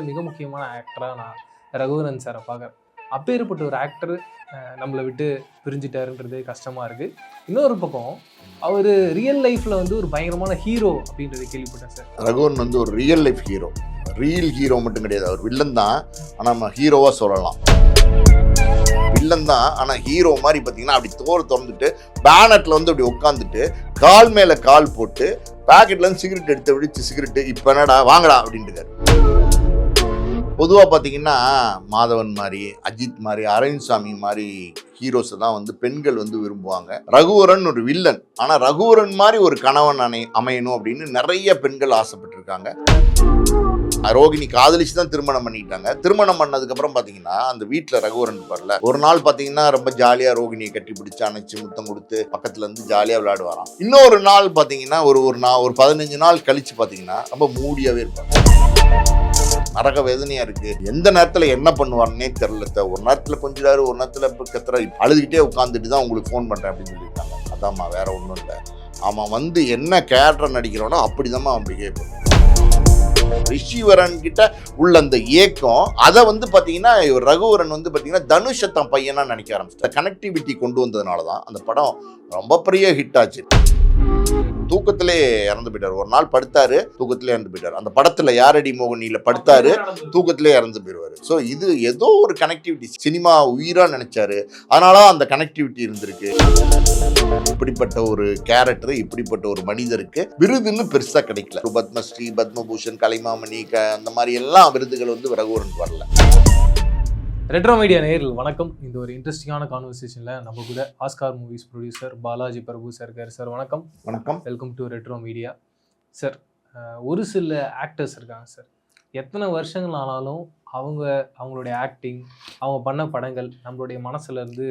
மிக முக்கியமான ஆக்டராக நான் ரகுவரன் சாரை பார்க்குறேன். அப்பேற்பட்ட ஒரு ஆக்டர் நம்மளை விட்டு பிரிஞ்சிட்டாருன்றது கஷ்டமாக இருக்குது. இன்னொரு பக்கம் அவர் ரியல் லைஃப்பில் வந்து ஒரு பயங்கரமான ஹீரோ அப்படின்றத கேள்விப்பட்டேன் சார். ரகுவரன் வந்து ஒரு real life hero, real hero மட்டும் கிடையாது. அவர் வில்லன் தான், ஆனால் நம்ம ஹீரோவாக சொல்லலாம். வில்லன் தான், ஆனால் ஹீரோ மாதிரி பார்த்தீங்கன்னா அப்படி தோல் திறந்துட்டு பேனட்டில் வந்து அப்படி உட்காந்துட்டு கால் மேலே கால் போட்டு பேக்கெட்லேருந்து சிகரெட் எடுத்து விடிச்சு சிகரெட்டு இப்போ என்னடா வாங்கடா அப்படின்ட்டு. பொதுவாக பார்த்தீங்கன்னா மாதவன் மாதிரி, அஜித் மாதிரி, அரவிந்த் சாமி மாதிரி ஹீரோஸை தான் வந்து பெண்கள் வந்து விரும்புவாங்க. ரகுவரன் ஒரு வில்லன், ஆனால் ரகுவரன் மாதிரி ஒரு கணவன் அமையணும் அப்படின்னு நிறைய பெண்கள் ஆசைப்பட்டிருக்காங்க. ரோகிணி காதலிச்சு தான் திருமணம் பண்ணிக்கிட்டாங்க. திருமணம் பண்ணதுக்கப்புறம் பார்த்தீங்கன்னா அந்த வீட்டில் ரகுவரன் வரல. ஒரு நாள் பார்த்தீங்கன்னா ரொம்ப ஜாலியாக ரோகிணியை கட்டி பிடிச்சி அணைச்சி முத்தம் கொடுத்து பக்கத்தில் இருந்து ஜாலியாக விளையாடுவாராம். இன்னொரு நாள் பார்த்தீங்கன்னா ஒரு 15 நாள் கழிச்சு பார்த்தீங்கன்னா ரொம்ப மூடியாகவே இருப்பாங்க. நரக வேதனையா இருக்கு. எந்த நேரத்துல என்ன பண்ணுவாருன்னே தெரியல. ஒரு நேரத்துல கொஞ்சிடாரு, ஒரு நேரத்துல கத்துற அழுதுகிட்டே உட்காந்துட்டு தான் உங்களுக்கு ஃபோன் பண்றேன் அப்படின்னு சொல்லியிருக்காங்க. அதாம்மா, வேற ஒன்றும் இல்லை. அவன் வந்து என்ன கேரக்டர் நடிக்கிறானோ அப்படிதான் அவன் பிஹேவ் பண்ணுவான். ரிஷிவரன் கிட்ட உள்ள அந்த ஏக்கம் அதை வந்து பாத்தீங்கன்னா ரகுவரன் வந்து பாத்தீங்கன்னா தனுஷை தான் பையனா நினைக்க ஆரம்பிச்சு. கனெக்டிவிட்டி கொண்டு வந்ததுனாலதான் அந்த படம் ரொம்ப பெரிய ஹிட் ஆச்சு. தூக்கத்திலே இறந்து போயிட்டார். ஒரு நாள் படுத்தாரு, தூக்கத்திலே இறந்து போயிட்டார். அந்த படத்துல யாரடி மோகனியில படுத்தாரு, தூக்கத்திலே இறந்து போயிடுவாரு. ஸோ இது ஏதோ ஒரு கனெக்டிவிட்டி, சினிமா உயிரா நினைச்சாரு, அதனால அந்த கனெக்டிவிட்டி இருந்திருக்கு. இப்படிப்பட்ட ஒரு கேரக்டர், இப்படிப்பட்ட ஒரு மனிதருக்கு விருதுன்னு பெருசா கிடைக்கல. பத்மஸ்ரீ, பத்மபூஷன், கலைமாமணி அந்த மாதிரி எல்லாம் விருதுகள் வந்து ரகுவரன் வரல. ரெட்ரோ மீடியா நேயர்கள் வணக்கம். இந்த ஒரு இன்ட்ரெஸ்டிங்கான கான்வர்சேஷனில் நம்ம கூட ஆஸ்கார் மூவிஸ் ப்ரொடியூசர் பாலாஜி பிரபு சார் இருக்கார். சார் வணக்கம். வணக்கம், welcome to retro media. Sir, ஒரு சில ஆக்டர்ஸ் இருக்காங்க சார், எத்தனை வருஷங்கள் ஆனாலும் அவங்களுடைய ஆக்டிங், அவங்க பண்ண படங்கள் நம்மளுடைய மனசுலேருந்து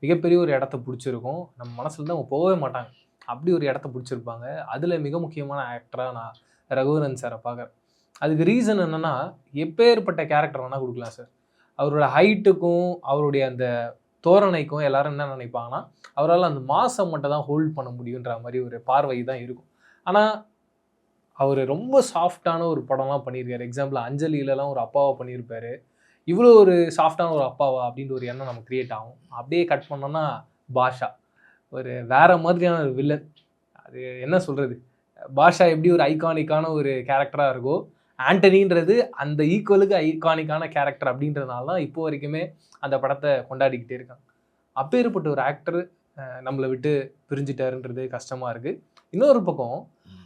மிகப்பெரிய ஒரு இடத்த பிடிச்சிருக்கும். நம்ம மனசுலேருந்து அவங்க போகவே மாட்டாங்க, அப்படி ஒரு இடத்த பிடிச்சிருப்பாங்க. அதில் மிக முக்கியமான ஆக்டராக நான் ரகுவரன் சாரை பார்க்குறேன். அதுக்கு ரீசன் என்னென்னா, எப்பேற்பட்ட கேரக்டர் வேணால் கொடுக்கலாம் சார். அவரோட ஹைட்டுக்கும் அவருடைய அந்த தோரணைக்கும் எல்லாரும் என்ன நினைப்பாங்கன்னா, அவரால் அந்த மாசம் மட்டும் தான் ஹோல்ட் பண்ண முடியுன்ற மாதிரி ஒரு பார்வை தான் இருக்கும். ஆனால் அவர் ரொம்ப சாஃப்டான ஒரு படம்லாம் பண்ணியிருக்காரு. எக்ஸாம்பிள் அஞ்சலியிலலாம் ஒரு அப்பாவை பண்ணியிருப்பாரு. இவ்வளோ ஒரு சாஃப்டான ஒரு அப்பாவா அப்படின்ற ஒரு எண்ணம் நமக்கு கிரியேட் ஆகும். அப்படியே கட் பண்ணோன்னா பாஷா ஒரு வேற மாதிரியான ஒரு வில்லன். அது என்ன சொல்கிறது, பாஷா எப்படி ஒரு ஐகானிக்கான ஒரு கேரக்டராக இருக்கோ, ஆண்டனின்றது அந்த ஈக்குவலுக்கு ஐகானிக்கான கேரக்டர் அப்படின்றதுனால தான் இப்போ வரைக்குமே அந்த படத்தை கொண்டாடிக்கிட்டே இருக்காங்க. அப்பேற்பட்ட ஒரு ஆக்டர் நம்மளை விட்டு பிரிஞ்சிட்டாருன்றது கஷ்டமாக இருக்குது. இன்னொரு பக்கம்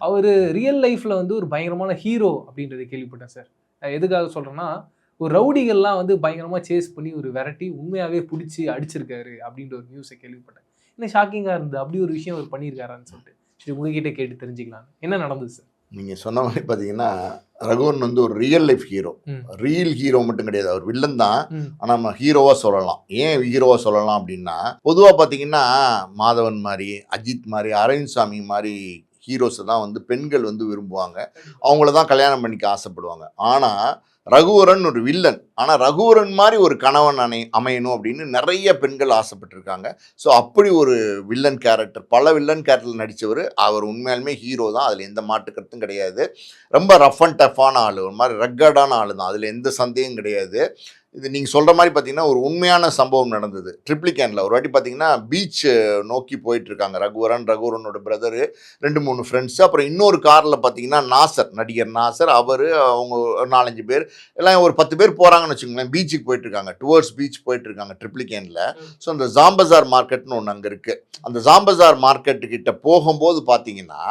அவர் ரியல் லைஃப்பில் வந்து ஒரு பயங்கரமான ஹீரோ அப்படின்றத கேள்விப்பட்டேன் சார். எதுக்காக சொல்கிறேன்னா, ஒரு ரவுடிகள்லாம் வந்து பயங்கரமாக சேஸ் பண்ணி ஒரு வெரைட்டி உண்மையாகவே பிடிச்சி அடிச்சிருக்காரு அப்படின்ற ஒரு நியூஸை கேள்விப்பட்டேன். இன்னும் ஷாக்கிங்காக இருந்தது, அப்படி ஒரு விஷயம் அவர் பண்ணியிருக்காரான்னு சொல்லிட்டு. சரி, உங்ககிட்ட கேட்டு தெரிஞ்சுக்கலாம், என்ன நடந்தது சார்? நீங்கள் சொன்ன மாதிரி பார்த்தீங்கன்னா ரகுவரன் வந்து ஒரு real life hero, real hero மட்டும் கிடையாது. அவர் வில்லன் தான், ஆனால் நம்ம ஹீரோவாக சொல்லலாம். ஏன் ஹீரோவாக சொல்லலாம் அப்படின்னா, பொதுவாக பார்த்தீங்கன்னா மாதவன் மாதிரி, அஜித் மாதிரி, அரவிந்த் சாமி மாதிரி ஹீரோஸை தான் வந்து பெண்கள் வந்து விரும்புவாங்க. அவங்கள தான் கல்யாணம் பண்ணிக்க ஆசைப்படுவாங்க. ஆனால் ரகுவரன் ஒரு வில்லன், ஆனால் ரகுவரன் மாதிரி ஒரு கணவன் அமையணும் அப்படின்னு நிறைய பெண்கள் ஆசைப்பட்டிருக்காங்க. ஸோ அப்படி ஒரு வில்லன் கேரக்டர், பல வில்லன் கேரக்டர் நடித்தவர். அவர் உண்மையாலுமே ஹீரோ தான், அதில் எந்த மாற்று கருத்தும் கிடையாது. ரொம்ப ரஃப் அண்ட் டஃப்பான ஆள், ஒரு மாதிரி ரக்கடான ஆள் தான், அதில் எந்த சந்தேகம் கிடையாது. இது நீங்கள் சொல்கிற மாதிரி பார்த்தீங்கன்னா ஒரு உண்மையான சம்பவம் நடந்தது ட்ரிப்ளிகேனில். ஒரு வாட்டி பார்த்தீங்கன்னா பீச் நோக்கி போயிட்டுருக்காங்க ரகுவரனோட பிரதரு, 2-3 ஃப்ரெண்ட்ஸு, அப்புறம் இன்னொரு காரில் பார்த்தீங்கன்னா நாசர், நடிகர் நாசர், அவர், அவங்க 4-5 பேர், எல்லாம் ஒரு 10 பேர் போகிறாங்கன்னு வச்சுக்கோங்களேன். பீச்சுக்கு போயிட்டுருக்காங்க, டுவர்ட்ஸ் பீச் போயிட்டுருக்காங்க ட்ரிப்ளிகேனில். ஸோ அந்த ஜாம்பசார் மார்க்கெட்னு ஒன்று அங்கே இருக்குது. அந்த ஜாம்பசார் மார்க்கெட்டுக்கிட்ட போகும்போது பார்த்தீங்கன்னா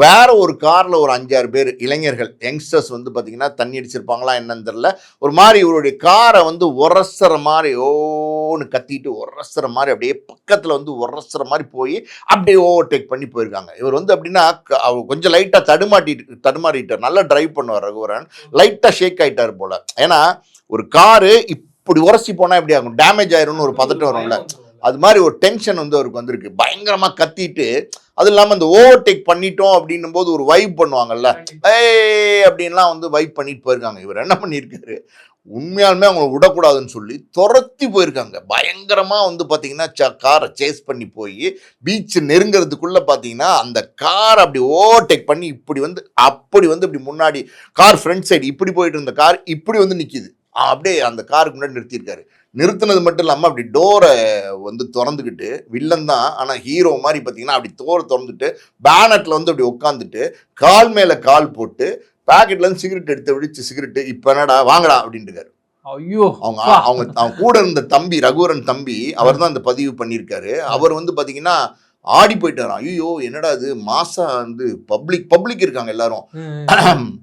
வேற ஒரு காரில் ஒரு 5-6 பேர் இளைஞர்கள், யங்ஸ்டர்ஸ் வந்து பார்த்தீங்கன்னா தண்ணி அடிச்சிருப்பாங்களா என்னன்னு தெரியல, ஒரு மாதிரி இவருடைய காரை வந்து உரசுற மாதிரி ஓன்னு கத்திட்டு உரசுற மாதிரி அப்படியே பக்கத்தில் வந்து உரசுற மாதிரி போய் அப்படியே ஓவர்டேக் பண்ணி போயிருக்காங்க. இவர் வந்து அப்படின்னா அவர் கொஞ்சம் லைட்டாக தடுமாறிட்டார். நல்லா டிரைவ் பண்ணுவார் ரகுவரன், லைட்டாக ஷேக் ஆகிட்டார் போல். ஏன்னா ஒரு காரு இப்படி உரசி போனால் எப்படி ஆகும், டேமேஜ் ஆயிரும்னு ஒரு பதட்டம் வரும்ல, அது மாதிரி ஒரு டென்ஷன் வந்து அவருக்கு வந்திருக்கு. பயங்கரமாக கத்திட்டு, அது இல்லாமல் இந்த ஓவர்டேக் பண்ணிட்டோம் அப்படின்னும் போது ஒரு வைப் பண்ணுவாங்கல்ல, அப்படின்லாம் வந்து வைப் பண்ணிட்டு போயிருக்காங்க. இவர் என்ன பண்ணியிருக்காரு, உண்மையாலுமே அவங்கள விடக்கூடாதுன்னு சொல்லி துரத்தி போயிருக்காங்க. பயங்கரமாக வந்து பார்த்தீங்கன்னா காரை சேஸ் பண்ணி போய் பீச் நெருங்கிறதுக்குள்ளே பார்த்தீங்கன்னா அந்த காரை அப்படி ஓவர்டேக் பண்ணி இப்படி வந்து இப்படி முன்னாடி கார் ஃப்ரண்ட் சைடு இப்படி போயிட்டு இருந்த கார் இப்படி வந்து நிற்கிது. அப்படியே அந்த காருக்கு முன்னாடி நிறுத்தியிருக்காரு. நிறுத்தினது மட்டும் இல்லாமல் அப்படி டோரை வந்து திறந்துக்கிட்டு வில்லன் தான், ஆனால் ஹீரோ மாதிரி பார்த்தீங்கன்னா அப்படி டோரை திறந்துட்டு பேனட்டில் வந்து அப்படி உட்காந்துட்டு கால் மேலே கால் போட்டு பாக்கெட்லேருந்து சிகரெட் எடுத்து விழிச்சு சிகரெட்டு இப்போ என்னடா வாங்கடா அப்படின்ட்டு. ஐயோ, அவங்க கூட இருந்த தம்பி ரகுவரன் தம்பி அவர் தான் இந்த பதிவு பண்ணியிருக்காரு. அவர் வந்து பார்த்தீங்கன்னா ஆடி போயிட்டாராம். ஐயோ என்னடா இது மாசா வந்து பப்ளிக் இருக்காங்க எல்லாரும்.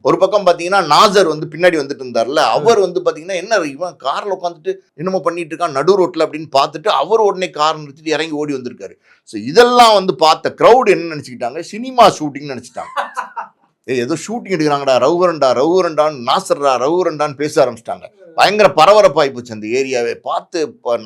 ஒரு பக்கம் பார்த்தீங்கன்னா நாசர் வந்து பின்னாடி வந்துட்டு இருந்தார்ல, அவர் வந்து பார்த்தீங்கன்னா என்ன இவன் காரில் உட்காந்துட்டு என்னமோ பண்ணிட்டு இருக்கான் நடு ரோட்டில் அப்படின்னு பார்த்துட்டு அவர் உடனே கார் நிறுத்திட்டு இறங்கி ஓடி வந்திருக்காரு. ஸோ இதெல்லாம் வந்து பார்த்த க்ரௌட் என்ன நினச்சிக்கிட்டாங்க, சினிமா ஷூட்டிங்னு நினச்சிட்டாங்க. ஏதோ ஷூட்டிங் எடுக்கிறாங்கடா, ரகுவரண்டான்னு நாசர்டா ரகுவரண்டான்னு பேச ஆரம்பிச்சிட்டாங்க. பயங்கர பரபரப்பாகி போச்சு அந்த ஏரியாவே. பார்த்து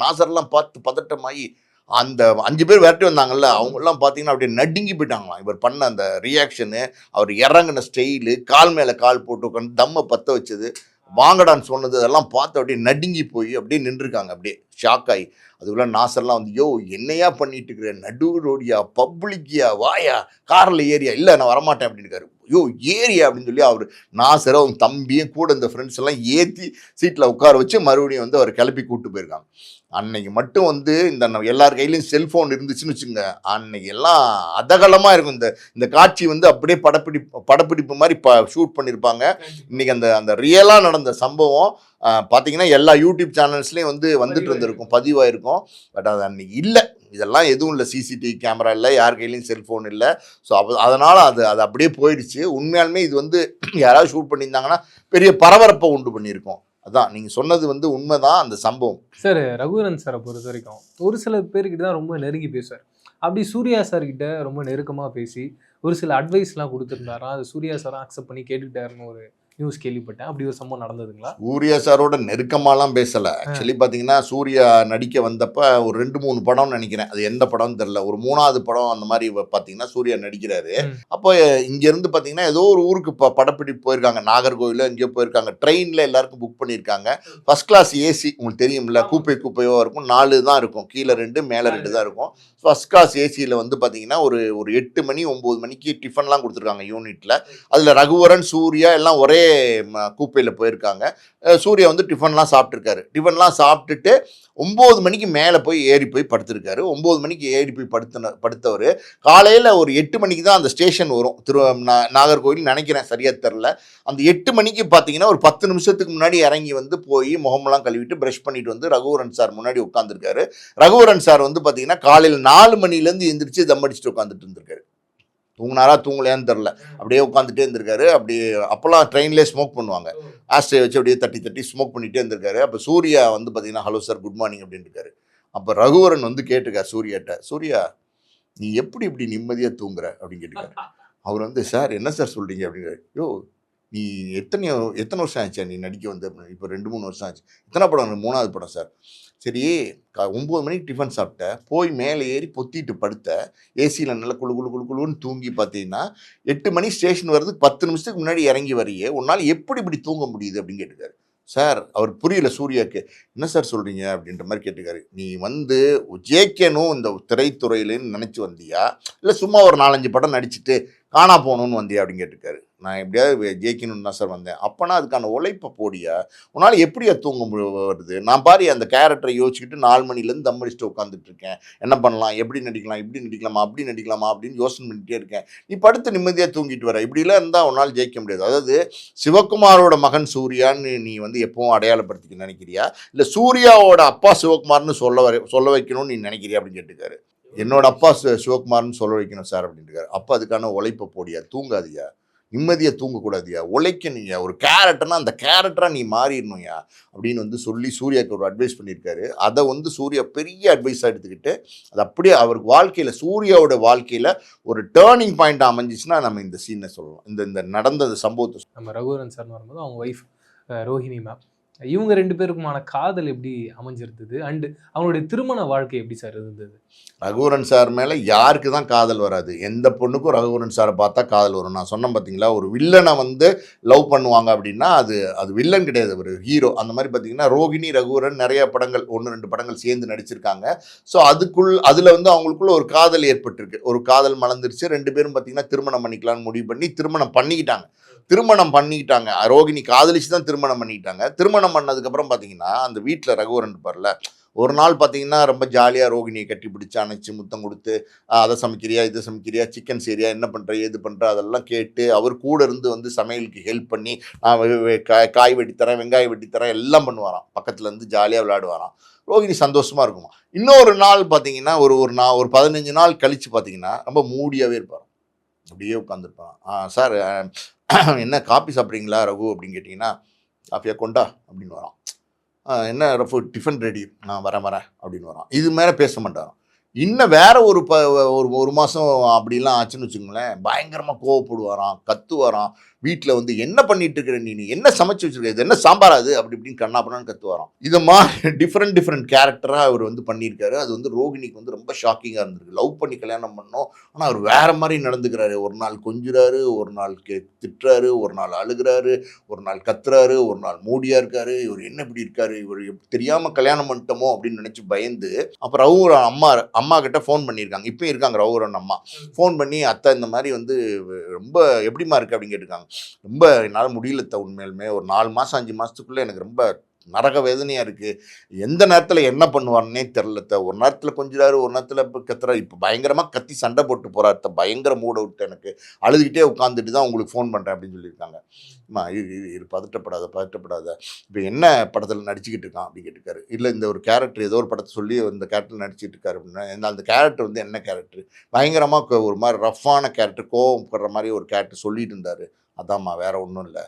நாசர்லாம் பார்த்து பதட்டமாகி அந்த 5 பேர் விரட்டி வந்தாங்கல்ல, அவங்கெல்லாம் பார்த்தீங்கன்னா அப்படியே நடுங்கி போயிட்டாங்களாம். இவர் பண்ண அந்த ரியாக்ஷனு, அவர் இறங்கின ஸ்டைலு, கால் மேலே கால் போட்டு உட்காந்து தம்மை பற்ற வச்சது, வாங்கடான்னு சொன்னது, அதெல்லாம் பார்த்து அப்படியே நடுங்கி போய் அப்படியே நின்றுருக்காங்க. அப்படியே ஷாக் ஆகி அதுக்குள்ள நாசர்லாம் வந்து யோ என்னையா பண்ணிட்டு இருக்கிற, நடு ரோடியா பப்ளிக்கியா வாயா காரில் ஏரியா, இல்லை நான் வரமாட்டேன் அப்படின்னு இருக்காரு. யோ ஏரியா அப்படின்னு சொல்லி அவர் நாசரை அவங்க தம்பியும் கூட இந்த ஃப்ரெண்ட்ஸ் எல்லாம் ஏற்றி சீட்டில் உட்கார வச்சு மறுபடியும் வந்து அவர் கிளப்பி கூப்பிட்டு போயிருக்காங்க. அன்னைக்கு மட்டும் வந்து இந்த எல்லார் கையிலையும் செல்ஃபோன் இருந்துச்சுன்னு வச்சுங்க, அன்னைக்கு எல்லாம் அதகலமாக இருக்கும். இந்த காட்சி வந்து அப்படியே படப்பிடிப்பு மாதிரி ஷூட் பண்ணியிருப்பாங்க. இன்னைக்கு அந்த ரியலாக நடந்த சம்பவம் பார்த்தீங்கன்னா எல்லா யூடியூப் சேனல்ஸ்லேயும் வந்துட்டு இருந்திருக்கும், பதிவாயிருக்கும். பட் அது அன்னைக்கு இல்லை, இதெல்லாம் எதுவும் இல்லை, சிசிடிவி கேமரா இல்லை, யார் கையிலையும் செல்ஃபோன் இல்லை. ஸோ அதனால் அது அப்படியே போயிடுச்சு. உண்மையாலுமே இது வந்து யாராவது ஷூட் பண்ணியிருந்தாங்கன்னா பெரிய பரபரப்பை உண்டு பண்ணியிருக்கோம். அதான் நீங்கள் சொன்னது வந்து உண்மைதான் அந்த சம்பவம். சார் ரகுவரன் சாரை பொறுத்த வரைக்கும் ஒரு சில பேர்கிட்ட தான் ரொம்ப நெருங்கி பேசுவார். அப்படி சூர்யா சார்கிட்ட ரொம்ப நெருக்கமாக பேசி ஒரு சில அட்வைஸ்லாம் கொடுத்துருந்தாரா, அது சூர்யா சாரும் அக்செப்ட் பண்ணி கேட்டுக்கிட்டாருன்னு ஒரு நியூஸ் கேள்விப்பட்டேன். அப்படி ஒரு சம்பவம் நடந்ததுங்களா? சூர்யா சாரோட நெருக்கமாலாம் பேசலை. ஆக்சுவலி பார்த்தீங்கன்னா சூர்யா நடிக்க வந்தப்ப ஒரு 2-3 படம்னு நினைக்கிறேன், அது எந்த படம்னு தெரில, ஒரு 3வது படம் அந்த மாதிரி பார்த்தீங்கன்னா சூர்யா நடிக்கிறாரு. அப்போ இங்கேருந்து பார்த்தீங்கன்னா ஏதோ ஒரு ஊருக்கு படப்பிடிப்பு போயிருக்காங்க, நாகர்கோவிலில் எங்கேயோ போயிருக்காங்க. ட்ரெயினில் எல்லாருக்கும் புக் பண்ணியிருக்காங்க. ஃபர்ஸ்ட் கிளாஸ் ஏசி, உங்களுக்கு தெரியும்ல, கூப்பையோ இருக்கும், 4 தான் இருக்கும், கீழே 2 மேலே 2 தான் இருக்கும். ஃபர்ஸ்ட் கிளாஸ் ஏசியில் வந்து பார்த்தீங்கன்னா ஒரு 8 மணி 9 மணிக்கு டிஃபன்லாம் கொடுத்துருக்காங்க யூனிட்டில். அதில் ரகுவரன் சூர்யா எல்லாம் ஒரே கூப்பையில் போயிருக்காங்க. சூர்யா வந்து டிஃபன்லாம் சாப்பிட்ருக்காரு. டிஃபன்லாம் சாப்பிட்டுட்டு 9 மணிக்கு மேலே ஏறி போய் படுத்திருக்காரு. 9 மணிக்கு ஏறி போய் படுத்தவர் காலையில் ஒரு 8 மணிக்கு தான் அந்த ஸ்டேஷன் வரும், நாகர்கோவில் நினைக்கிறேன், சரியாக தெரில. அந்த 8 மணிக்கு பார்த்தீங்கன்னா ஒரு 10 நிமிஷத்துக்கு முன்னாடி இறங்கி வந்து போய் முகமெல்லாம் கழுவிட்டு ப்ரஷ் பண்ணிட்டு வந்து ரகுவரன் சார் முன்னாடி உட்காந்துருக்காரு. ரகுவரன் சார் வந்து பார்த்தீங்கன்னா காலையில் 4 மணிலேருந்து எந்திரிச்சு தம் அடிச்சுட்டு உட்காந்துட்டு இருந்திருக்காரு. தூங்கினாரா தூங்கலையான்னு தெரில, அப்படியே உட்காந்துட்டே இருந்திருக்காரு. அப்படியே அப்போல்லாம் ட்ரெயின்லேயே ஸ்மோக் பண்ணுவாங்க, ஆஸ்ட்ரே வச்சு அப்படியே தட்டி ஸ்மோக் பண்ணிகிட்டே இருந்திருக்காரு. அப்போ சூர்யா வந்து பார்த்தீங்கன்னா ஹலோ சார் குட் மார்னிங் அப்படின்னு இருக்காரு. அப்போ ரகுவரன் வந்து கேட்டிருக்கார் சூர்யாட்ட, சூர்யா நீ இப்படி நிம்மதியாக தூங்குற அப்படின்னு கேட்டிருக்காரு. அவர் வந்து சார் என்ன சார் சொல்கிறீங்க அப்படிங்கிறாரு. யோ நீ எத்தனை வருஷம் ஆச்சா நீ நடிக்க வந்து? இப்போ 2-3 வருஷம் ஆச்சு. எத்தனை படம்? 3வது படம் சார். சரி 9 மணிக்கு டிஃபன் சாப்பிட்ட, போய் மேலே ஏறி பொத்திட்டு படுத்த, ஏசியில் நல்லா குழுன்னு தூங்கி பார்த்தீங்கன்னா 8 மணி ஸ்டேஷன் வர்றதுக்கு 10 நிமிஷத்துக்கு முன்னாடி இறங்கி வரையே உன்னால் இப்படி தூங்க முடியுது அப்படின்னு கேட்டுக்காரு. சார் அவர் புரியல சூர்யாவுக்கு, என்ன சார் சொல்கிறீங்க அப்படின்ற மாதிரி கேட்டுக்காரு. நீ வந்து ஜெயிக்கணும் இந்த திரைத்துறையிலன்னு நினச்சி வந்தியா, இல்லை சும்மா ஒரு 4-5 படம் நடிச்சுட்டு காணா போகணுன்னு வந்தியா அப்படின்னு கேட்டுக்காரு. நான் எப்படியாவது ஜெயிக்கணும்னு தான் சார் வந்தேன். அப்போனா அதுக்கான உழைப்பை போடியா, உன்னால் எப்படியா தூங்க வருது? நான் பாரு அந்த கேரக்டரை யோசிச்சுக்கிட்டு 4 மணிலேருந்து தம் அடிச்சுட்டு உட்காந்துட்டு இருக்கேன். என்ன பண்ணலாம், எப்படி நடிக்கலாம், இப்படி நடிக்கலாமா, அப்படி நடிக்கலாமா அப்படின்னு யோசனை பண்ணிகிட்டே இருக்கேன். நீ படுத்து நிம்மதியாக தூங்கிட்டு வர, இப்படிலாம் இருந்தால் உன்னால் ஜெயிக்க முடியாது. அதாவது சிவகுமாரோட மகன் சூர்யான்னு நீ வந்து எப்பவும் அடையாளப்படுத்திக்க நினைக்கிறியா, இல்லை சூர்யாவோட அப்பா சிவகுமார்னு சொல்ல வைக்கணும்னு நீ நினைக்கிறியா அப்படின்னு கேட்டுக்காரு. என்னோட அப்பா சிவகுமார்னு சொல்ல வைக்கணும் சார் அப்படின்ட்டு. அப்போ அதுக்கான உழைப்பை போடியா, தூங்காதியா, நிம்மதியாக தூங்கக்கூடாதியா, உழைக்கணுயா, ஒரு கேரக்டர்னா அந்த கேரக்டராக நீ மாறிடணுயா அப்படின்னு வந்து சொல்லி சூர்யாவுக்கு ஒரு அட்வைஸ் பண்ணியிருக்காரு. அதை வந்து சூர்யா பெரிய அட்வைஸாக எடுத்துக்கிட்டு அது அப்படியே அவருக்கு வாழ்க்கையில், சூர்யாவோட வாழ்க்கையில் ஒரு டேர்னிங் பாயிண்ட் அமைஞ்சிச்சுன்னா நம்ம இந்த சீனை சொல்லலாம். இந்த நடந்த சம்பவத்தை நம்ம ரகுவரன் சார் வரும்போது அவங்க ஒய்ஃப் ரோஹிணி மேம், இவங்க 2 பேருக்குமான காதல் எப்படி அமைஞ்சிருந்தது, அண்டு அவங்களுடைய திருமண வாழ்க்கை எப்படி சார் இருந்தது? ரகுவரன் சார் மேலே யாருக்கு தான் காதல் வராது? எந்த பொண்ணுக்கும் ரகுவரன் சாரை பார்த்தா காதல் வரும். நான் சொன்னேன் பார்த்தீங்களா, ஒரு வில்லனை வந்து லவ் பண்ணுவாங்க அப்படின்னா அது வில்லன் கிடையாது, ஒரு ஹீரோ. அந்த மாதிரி பார்த்தீங்கன்னா ரோகிணி ரகுவரன் நிறைய படங்கள் 1-2 படங்கள் சேர்ந்து நடிச்சிருக்காங்க. ஸோ அதில் வந்து அவங்களுக்குள்ள ஒரு காதல் ஏற்பட்டிருக்கு. ஒரு காதல் மலர்ந்துருச்சு. 2 பேரும் பார்த்தீங்கன்னா திருமணம் பண்ணிக்கலாம்னு முடிவு பண்ணி திருமணம் பண்ணிக்கிட்டாங்க. ரோகிணி காதலிச்சு தான் திருமணம் பண்ணிக்கிட்டாங்க. திருமணம் பண்ணதுக்கப்புறம் பார்த்தீங்கன்னா அந்த வீட்டில் ரகுவரன் இருப்பார்ல, ஒரு நாள் பார்த்தீங்கன்னா ரொம்ப ஜாலியாக ரோகிணியை கட்டி பிடிச்சி அணைச்சி முத்தம் கொடுத்து, அதை சமைக்கிறியா, இதை சமைக்கிறியா, சிக்கன் சரியா, என்ன பண்ணுற, ஏது பண்ணுற, அதெல்லாம் கேட்டு அவர் கூட இருந்து வந்து சமையலுக்கு ஹெல்ப் பண்ணி, நான் காய் வெட்டித்தரேன், வெங்காயம் வெட்டித்தரேன், எல்லாம் பண்ணுவாராம். பக்கத்தில் இருந்து ஜாலியாக விளையாடுவாராம். ரோகிணி சந்தோஷமாக இருக்குமா. இன்னொரு நாள் பார்த்தீங்கன்னா ஒரு 15 நாள் கழித்து பார்த்தீங்கன்னா ரொம்ப மூடியாகவே இருப்பார். அப்படியே உட்காந்துருப்பான். சார் என்ன காஃபி சாப்பிட்றீங்களா ரகு அப்படின்னு கேட்டிங்கன்னா, காஃபியாக கொண்டா அப்படின்னு வரான். என்ன ரஃபு டிஃபன் ரெடி, நான் வரேன் அப்படின்னு வரான். இது மேலே பேச மாட்டாராம். இன்னும் வேற ஒரு மாதம் அப்படிலாம் ஆச்சுன்னு வச்சுக்கோங்களேன், பயங்கரமாக கோவப்படுவாராம், கத்துவாராம். வீட்டில் வந்து என்ன பண்ணிட்டு இருக்கிற நீ என்ன சமைச்சு வச்சிருக்க, இது என்ன சாம்பார் அது அப்படி இப்படின்னு கண்ணாப்பண்ணான்னு கத்துவாராம். இது மாதிரி டிஃப்ரெண்ட் கேரக்டராக அவர் வந்து பண்ணியிருக்காரு. அது வந்து ரோகிணிக்கு வந்து ரொம்ப ஷாக்கிங்காக இருந்திருக்கு. லவ் பண்ணி கல்யாணம் பண்ணோம், ஆனால் அவர் வேற மாதிரி நடந்துக்கிறாரு. ஒரு நாள் கொஞ்சுறாரு, ஒரு நாள் திட்டுறாரு, ஒரு நாள் அழுகிறாரு, ஒரு நாள் கத்துறாரு, ஒரு நாள் மூடியாக இருக்காரு. இவர் என்ன இப்படி இருக்காரு, இவர் தெரியாமல் கல்யாணம் பண்ணிட்டோமோ அப்படின்னு நினச்சி பயந்து அப்புறம் ரகுவரன் அம்மா கிட்ட ஃபோன் பண்ணியிருக்காங்க. இப்பயும் இருக்காங்க ரகுவரன் அம்மா. ஃபோன் பண்ணி அத்தை இந்த மாதிரி வந்து ரொம்ப எப்படிமா இருக்கு அப்படின்னு கேட்டிருக்காங்க. ரொம்ப என்னால் முடியல உண்மையிலுமே, ஒரு 4 மாதம் 5 மாதத்துக்குள்ளே எனக்கு ரொம்ப நரக வேதனையாக இருக்குது. எந்த நேரத்தில் என்ன பண்ணுவார்னே தெரில. ஒரு நேரத்தில் கொஞ்சிறாரு, ஒரு நேரத்தில் இப்போ கத்துறாரு. இப்போ பயங்கரமாக கத்தி சண்டை போட்டு போகிறார். பயங்கர மூட விட்டு எனக்கு அழுதுகிட்டே உட்காந்துட்டு தான் உங்களுக்கு ஃபோன் பண்ணுறேன் அப்படின்னு சொல்லியிருக்காங்க. அம்மா இது பதட்டப்படாத, இப்போ என்ன படத்தில் நடிச்சுக்கிட்டு இருக்கான் அப்படின்னு கேட்டுருக்காரு. இல்லை இந்த ஒரு கேரக்டர் ஏதோ ஒரு படத்தை சொல்லி இந்த கேரக்டர் நடிச்சிட்டு இருக்காரு அப்படின்னா, அந்த கேரக்டர் வந்து என்ன கேரக்டர், பயங்கரமாக ஒரு மாதிரி ரஃப்பான கேரக்டர், கோவம் படுற மாதிரி ஒரு கேரக்டர் சொல்லிட்டு இருந்தார். அதாம்மா, வேற ஒன்றும் இல்லை.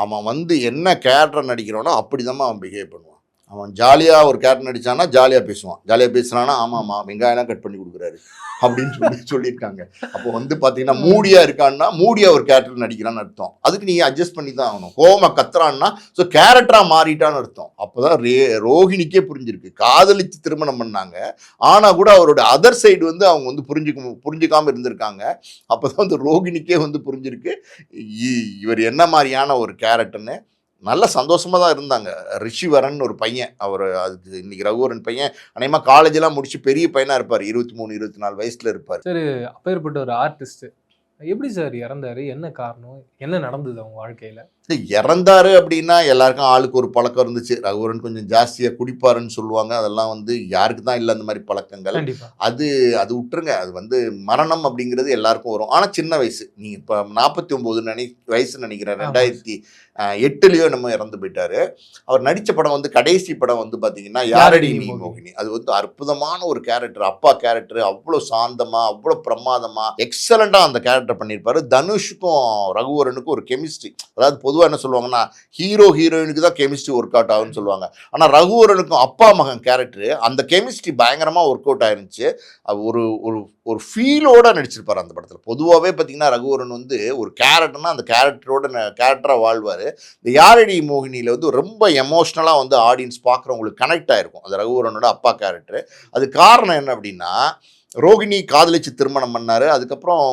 அவன் வந்து என்ன கேரக்டர் நடிக்கிறானோ அப்படி தான் அவன் பிஹேவ் பண்ணுவான். அவன் ஜாலியாக ஒரு கேரக்டர் நடித்தானா ஜாலியாக பேசுவான். ஜாலியாக பேசுனானா ஆமாம்மா வெங்காயம்லாம் கட் பண்ணி கொடுக்குறாரு அப்படின்னு சொல்லியிருக்காங்க. அப்போ வந்து பார்த்தீங்கன்னா மூடியாக இருக்கான்னா மூடியாக ஒரு கேரக்டர் நடிக்கிறான்னு அர்த்தம். அதுக்கு நீங்கள் அட்ஜஸ்ட் பண்ணி தான் ஆகணும். கோவமாக கத்துறான்னா ஸோ கேரக்டராக மாறிட்டான்னு அர்த்தம். அப்போ தான் ரோகிணிக்கே புரிஞ்சிருக்கு. காதலித்து திருமணம் பண்ணாங்க, ஆனால் கூட அவரோட அதர் சைடு வந்து அவங்க வந்து புரிஞ்சுக்காமல் இருந்திருக்காங்க. அப்போ தான் வந்து ரோகிணிக்கே வந்து புரிஞ்சிருக்கு இவர் என்ன மாதிரியான ஒரு கேரக்டர்னு. நல்ல சந்தோஷமாக தான் இருந்தாங்க. ரிஷிவரன் ஒரு பையன், அவர் அதுக்கு இன்னைக்கு ரகுவரன் பையன் அநேகமாக காலேஜெலாம் முடிச்சு பெரிய பையனாக இருப்பார். 23-24 வயசில் இருப்பார். சரி, அப்பேற்பட்ட ஒரு ஆர்டிஸ்ட் எப்படி சார் இறந்தாரு? என்ன காரணம், என்ன நடந்தது அவங்க வாழ்க்கையில்? இறந்தாரு அப்படின்னா எல்லாருக்கும் ஆளுக்கு ஒரு பழக்கம் இருந்துச்சு. ரகுவரன் கொஞ்சம் ஜாஸ்தியாக குடிப்பாருன்னு சொல்லுவாங்க. அதெல்லாம் வந்து யாருக்கு தான் இல்லை அந்த மாதிரி பழக்கங்கள். அது விட்டுருங்க. அது வந்து மரணம் அப்படிங்கிறது எல்லாருக்கும் வரும். ஆனால் சின்ன வயசு, நீங்கள் இப்போ 49 வயசு நினைக்கிறேன். 2008 நம்ம இறந்து போயிட்டாரு. அவர் நடித்த படம் வந்து கடைசி படம் வந்து பார்த்தீங்கன்னா யாரடி நீ மோகினி. அது வந்து அற்புதமான ஒரு கேரக்டர், அப்பா கேரக்டர். அவ்வளோ சாந்தமாக, அவ்வளோ பிரமாதமாக, எக்ஸலண்ட்டாக அந்த கேரக்டர் பண்ணியிருப்பாரு. தனுஷுக்கும் ரகுவரனுக்கும் ஒரு கெமிஸ்ட்ரி, அதாவது பொதுவாக என்ன சொல்லுவாங்கன்னா ஹீரோயினுக்கு தான் கெமிஸ்ட்ரி ஒர்க் அவுட் ஆகுன்னு சொல்லுவாங்க. ஆனால் ரகுவரனுக்கும் அப்பா மகன் கேரக்டர் அந்த கெமிஸ்ட்ரி பயங்கரமாக ஒர்க் அவுட் ஆயிருந்துச்சு. ஒரு ஒரு ஃபீலோட நடிச்சிருப்பார் அந்த படத்தில். பொதுவாகவே பார்த்தீங்கன்னா ரகுவரன் வந்து ஒரு கேரக்டர்னா அந்த கேரக்டராக வாழ்வார். இந்த யாரடி மோகினியில் வந்து ரொம்ப எமோஷ்னலாக வந்து ஆடியன்ஸ் பார்க்குறவங்களுக்கு கனெக்ட் ஆகிருக்கும் அந்த ரகுவரனோட அப்பா கேரக்டர். அது காரணம் என்ன அப்படின்னா, ரோகிணி காதலிச்சு திருமணம் பண்ணார். அதுக்கப்புறம்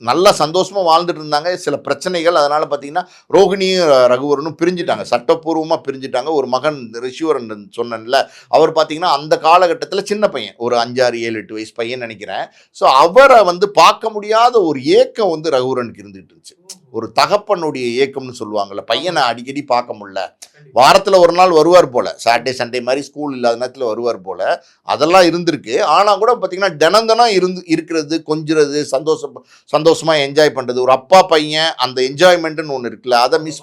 நல்லா சந்தோஷமாக வாழ்ந்துட்டு இருந்தாங்க. சில பிரச்சனைகள், அதனால் பார்த்தீங்கன்னா ரோகிணியும் ரகுவரனும் பிரிஞ்சுட்டாங்க, சட்டப்பூர்வமாக பிரிஞ்சுட்டாங்க. ஒரு மகன் ரிஷிவரன் சொன்னேன்ல, அவர் பார்த்தீங்கன்னா அந்த காலகட்டத்தில் சின்ன பையன், ஒரு 5, 6, 7, 8 வயசு பையன் நினைக்கிறேன். ஸோ அவரை வந்து பார்க்க முடியாத ஒரு ஏக்கம் வந்து ரகுவரனுக்கு இருந்துகிட்டு இருந்துச்சு. ஒரு தகப்பனுடைய ஏக்கம்னு சொல்லுவாங்கள்ல, பையனை அடிக்கடி பார்க்க முடியல. வாரத்தில் ஒரு நாள் வருவார் போல், சாட்டர்டே சண்டே மாதிரி ஸ்கூல் இல்லாத நேரத்தில் வருவார் போல், அதெல்லாம் இருந்திருக்கு. ஆனால் கூட பார்த்தீங்கன்னா தினம் இருக்கிறது, கொஞ்சிறது, சந்தோஷமாக என்ஜாய் பண்ணுறது, ஒரு அப்பா பையன் அந்த என்ஜாய்மெண்ட்டுன்னு ஒன்று இருக்குல்ல, அதை மிஸ்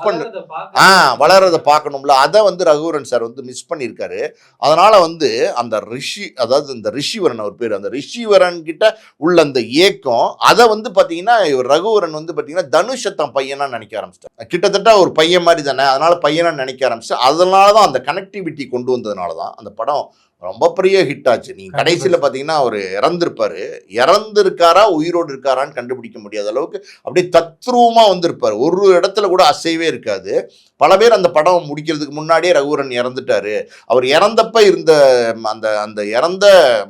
வளர்றதை பார்க்கணும்ல, அதை வந்து ரகுவரன் சார் வந்து மிஸ் பண்ணியிருக்காரு. அதனால் வந்து அந்த அதாவது இந்த ரிஷிவரன் அவர் பேர், அந்த ரிஷிவரன் கிட்ட உள்ள அந்த ஏக்கம், அதை வந்து பார்த்தீங்கன்னா ரகுவரன் வந்து பார்த்தீங்கன்னா தனுஷை தான் பையனாக நினைக்க ஆரம்பிச்சிட்டார். கிட்டத்தட்ட ஒரு பையன் மாதிரி தானே, அதனால் பையனாக நினைக்க ஆரம்பிச்சு. அதனால தான் அந்த கனெக்டிவிட்டி கொண்டு வந்ததுனால தான் அந்த படம் ரொம்ப பெரிய ஹிட் ஆச்சு. நீங்க கடைசியில் பார்த்தீங்கன்னா அவர் இறந்திருப்பாரு. இறந்திருக்காரா உயிரோடு இருக்காரான்னு கண்டுபிடிக்க முடியாத அளவுக்கு அப்படியே தத்ரூபமா வந்திருப்பாரு. ஒரு இடத்துல கூட அசைவே இருக்காது. பல பேர் அந்த படம் முடிக்கிறதுக்கு முன்னாடியே ரகுவரன் இறந்துட்டாரு, அவர் இறந்தப்ப இருந்த அந்த அந்த இறந்த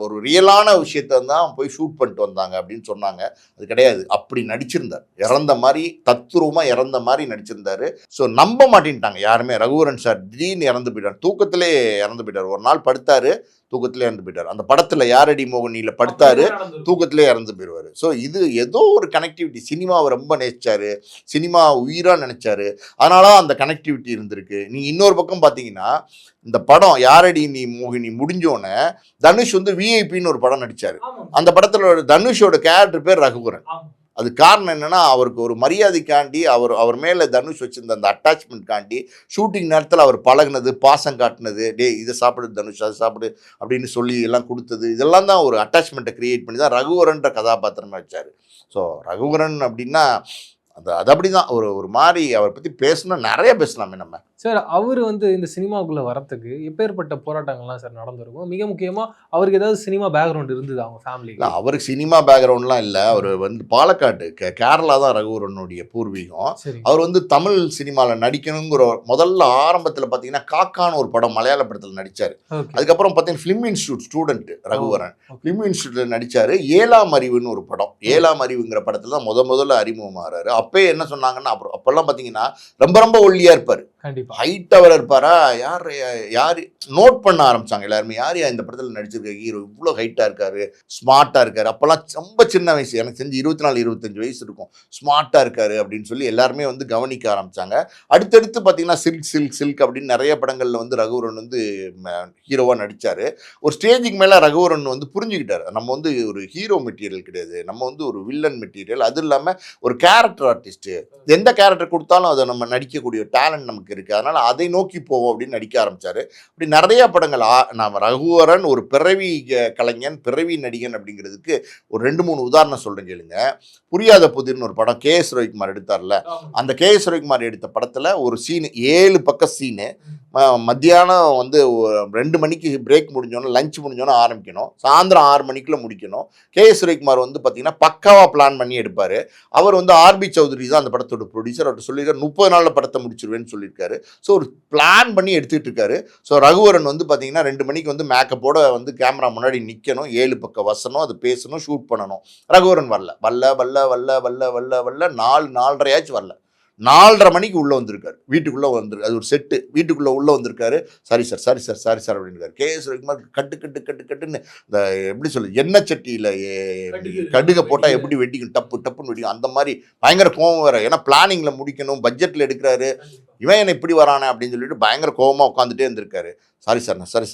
ஒரு ரியலான விஷயத்த தான் போய் ஷூட் பண்ணிட்டு வந்தாங்க அப்படின்னு சொன்னாங்க. அது கிடையாது, அப்படி நடிச்சிருந்தார். இறந்த மாதிரி தத்ரூபமா இறந்த மாதிரி நடிச்சிருந்தாரு. ஸோ நம்ப மாட்டேன்ட்டாங்க யாருமே. ரகுவரன் சார் திடீர்னு இறந்து போயிட்டார், தூக்கத்திலே இறந்து போயிட்டார். ஒரு நாள் படுத்தாரு, தூக்கத்திலே இறந்து போயிட்டார். அந்த படத்துல யாரடி மோகனியில படுத்தாரு, தூக்கத்திலே இறந்து போயிடுவாரு. ஸோ இது ஏதோ ஒரு கனெக்டிவிட்டி. சினிமாவை ரொம்ப நேசிச்சாரு, சினிமா உயிரா நினைச்சாரு, அதனால அந்த கனெக்டிவிட்டி இருந்திருக்கு. நீங்க இன்னொரு பக்கம் பாத்தீங்கன்னா இந்த படம் யாரடி நீ மோகினி முடிஞ்சோன்னே தனுஷ் வந்து விஐபின்னு ஒரு படம் நடிச்சாரு. அந்த படத்துல தனுஷோட கேரக்டர் பேர் ரகுவரன். அது காரணம் என்னன்னா அவருக்கு ஒரு மரியாதைக்காண்டி அவர் மேலே தனுஷ் வச்சிருந்த அந்த அட்டாச்மெண்ட்காண்டி ஷூட்டிங் நேரத்தில் அவர் பழகினது, பாசம் காட்டினது, டே இதை சாப்பிடு தனுஷ் அதை சாப்பிடு அப்படின்னு சொல்லி எல்லாம் கொடுத்தது, இதெல்லாம் தான் ஒரு அட்டாச்மெண்ட்டை கிரியேட் பண்ணி தான் ரகுவரன்ற கதாபாத்திரமே வச்சார். ஸோ ரகுவரன் அப்படின்னா அது அப்படி தான் ஒரு மாதிரி அவரை பற்றி பேசணும்னா நிறைய பேசலாமே நம்ம. சார் அவர் வந்து இந்த சினிமாவுக்குள்ளே வரத்துக்கு எப்பேற்பட்ட போராட்டங்கள்லாம் சார் நடந்திருக்கும்? மிக முக்கியமாக அவருக்கு ஏதாவது சினிமா பேக்ரவுண்ட் இருந்தது அவங்க ஃபேமிலிக்கு? இல்லை, அவருக்கு சினிமா பேக்ரவுண்ட்லாம் இல்லை. அவர் வந்து பாலக்காடு கேரளா தான் ரகுவரனுடைய பூர்வீகம். அவர் வந்து தமிழ் சினிமாவில் நடிக்கணுங்கிற முதல்ல ஆரம்பத்தில் பார்த்தீங்கன்னா காக்கான்னு ஒரு படம் மலையாள படத்தில் நடித்தார். அதுக்கப்புறம் பார்த்தீங்கன்னா film institute student Raghuvaran. Film இன்ஸ்டியூட்டில் நடித்தார். ஏழாம் அறிவுன்னு ஒரு படம். ஏழாம் அறிவுங்கிற படத்தில் தான் முதல்ல அறிமுகமாகறாரு. அப்போ என்ன சொன்னாங்கன்னா அப்போல்லாம் பார்த்தீங்கன்னா ரொம்ப ஒல்லியாக இருப்பார், ஹைட் அவர் இருப்பாரா, யார் நோட் பண்ண ஆரம்பிச்சாங்க எல்லாருமே, யார் இந்த படத்தில் நடிச்சிருக்க ஹீரோ இவ்வளோ ஹைட்டாக இருக்காரு, ஸ்மார்ட்டாக இருக்காரு. அப்போல்லாம் ரொம்ப சின்ன வயசு, எனக்கு செஞ்சு 24-25 வயசு இருக்கும், ஸ்மார்ட்டாக இருக்காரு அப்படின்னு சொல்லி எல்லாருமே வந்து கவனிக்க ஆரம்பிச்சாங்க. அடுத்தடுத்து பார்த்தீங்கன்னா சில்க் அப்படின்னு நிறைய படங்களில் வந்து ரகுவரன் வந்து ஹீரோவாக நடித்தார். ஒரு ஸ்டேஜுக்கு மேலே ரகுவரன் வந்து புரிஞ்சுக்கிட்டார், நம்ம வந்து ஒரு ஹீரோ மெட்டீரியல் கிடையாது, நம்ம வந்து ஒரு வில்லன் மெட்டீரியல், அது இல்லாமல் ஒரு கேரக்டர் ஆர்டிஸ்ட்டு, எந்த கேரக்டர் கொடுத்தாலும் அதை நம்ம நடிக்கக்கூடிய டேலண்ட் நமக்கு இருக்குது, அதனால் அதை நோக்கி போவோம் அப்படின்னு நடிக்க ஆரம்பித்தார். அப்படி நிறைய படங்கள் நாம் ரகுவரன் ஒரு பிறவி கலைஞன், பிறவி நடிகன் அப்படிங்கிறதுக்கு ஒரு 2-3 உதாரணம் சொல்கிறேன் கேளுங்க. புரியாத புதிர்னு ஒரு படம் KS ரவிக்குமார் எடுத்தார்ல, அந்த KS ரவிக்குமார் எடுத்த படத்தில் ஒரு சீனு 7 பக்க சீனு, மத்தியானம் வந்து 2 மணிக்கு பிரேக் முடிஞ்சோன்னா லஞ்ச் முடிஞ்சோன்னா ஆரம்பிக்கணும், சாயந்தரம் 6 மணிக்குள்ளே முடிக்கணும். KS ரவிக்குமார் வந்து பார்த்தீங்கன்னா பக்காவாக பிளான் பண்ணி எடுப்பார். அவர் வந்து RB சௌத்ரி தான் அந்த படத்தோட ப்ரொடியூசர். அவர்கிட்ட சொல்லியிருக்காரு 30 நாளில் படத்தை முடிச்சிருவேன்னு சொல்லியிருக்காரு. ஸோ ஒரு பிளான் பண்ணி எடுத்துகிட்டு இருக்காரு. ஸோ ரகுவரன் வந்து பார்த்தீங்கன்னா 2 மணிக்கு வந்து மேக்கப்போட வந்து கேமரா முன்னாடி நிற்கணும், 7 பக்க வசனம், அது பேசணும், ஷூட் பண்ணணும். ரகுவரன் வரல 4:30 ஆச்சு வரல. 4:30 மணிக்கு உள்ளே வந்திருக்காரு, வீட்டுக்குள்ளே அது ஒரு செட்டு, வீட்டுக்குள்ளே உள்ளே வந்திருக்காரு. சாரி சார் அப்படின்னு KS ரவிக்குமார் கட்டுன்னு இந்த எப்படி சொல்லு, எண்ணெய் சட்டியில் கடுகை போட்டால் எப்படி வெட்டிக்கும், டப்புன்னு வெட்டிக்கும், அந்த மாதிரி பயங்கர கோவம் வேறு. ஏன்னா பிளானிங்கில் முடிக்கணும், பட்ஜெட்டில் எடுக்கிறாரு, இவன் என்ன இப்படி வரானே அப்படின்னு சொல்லிட்டு பயங்கர கோவமாக உட்காந்துட்டே இருந்திருக்காரு. சாரி சார்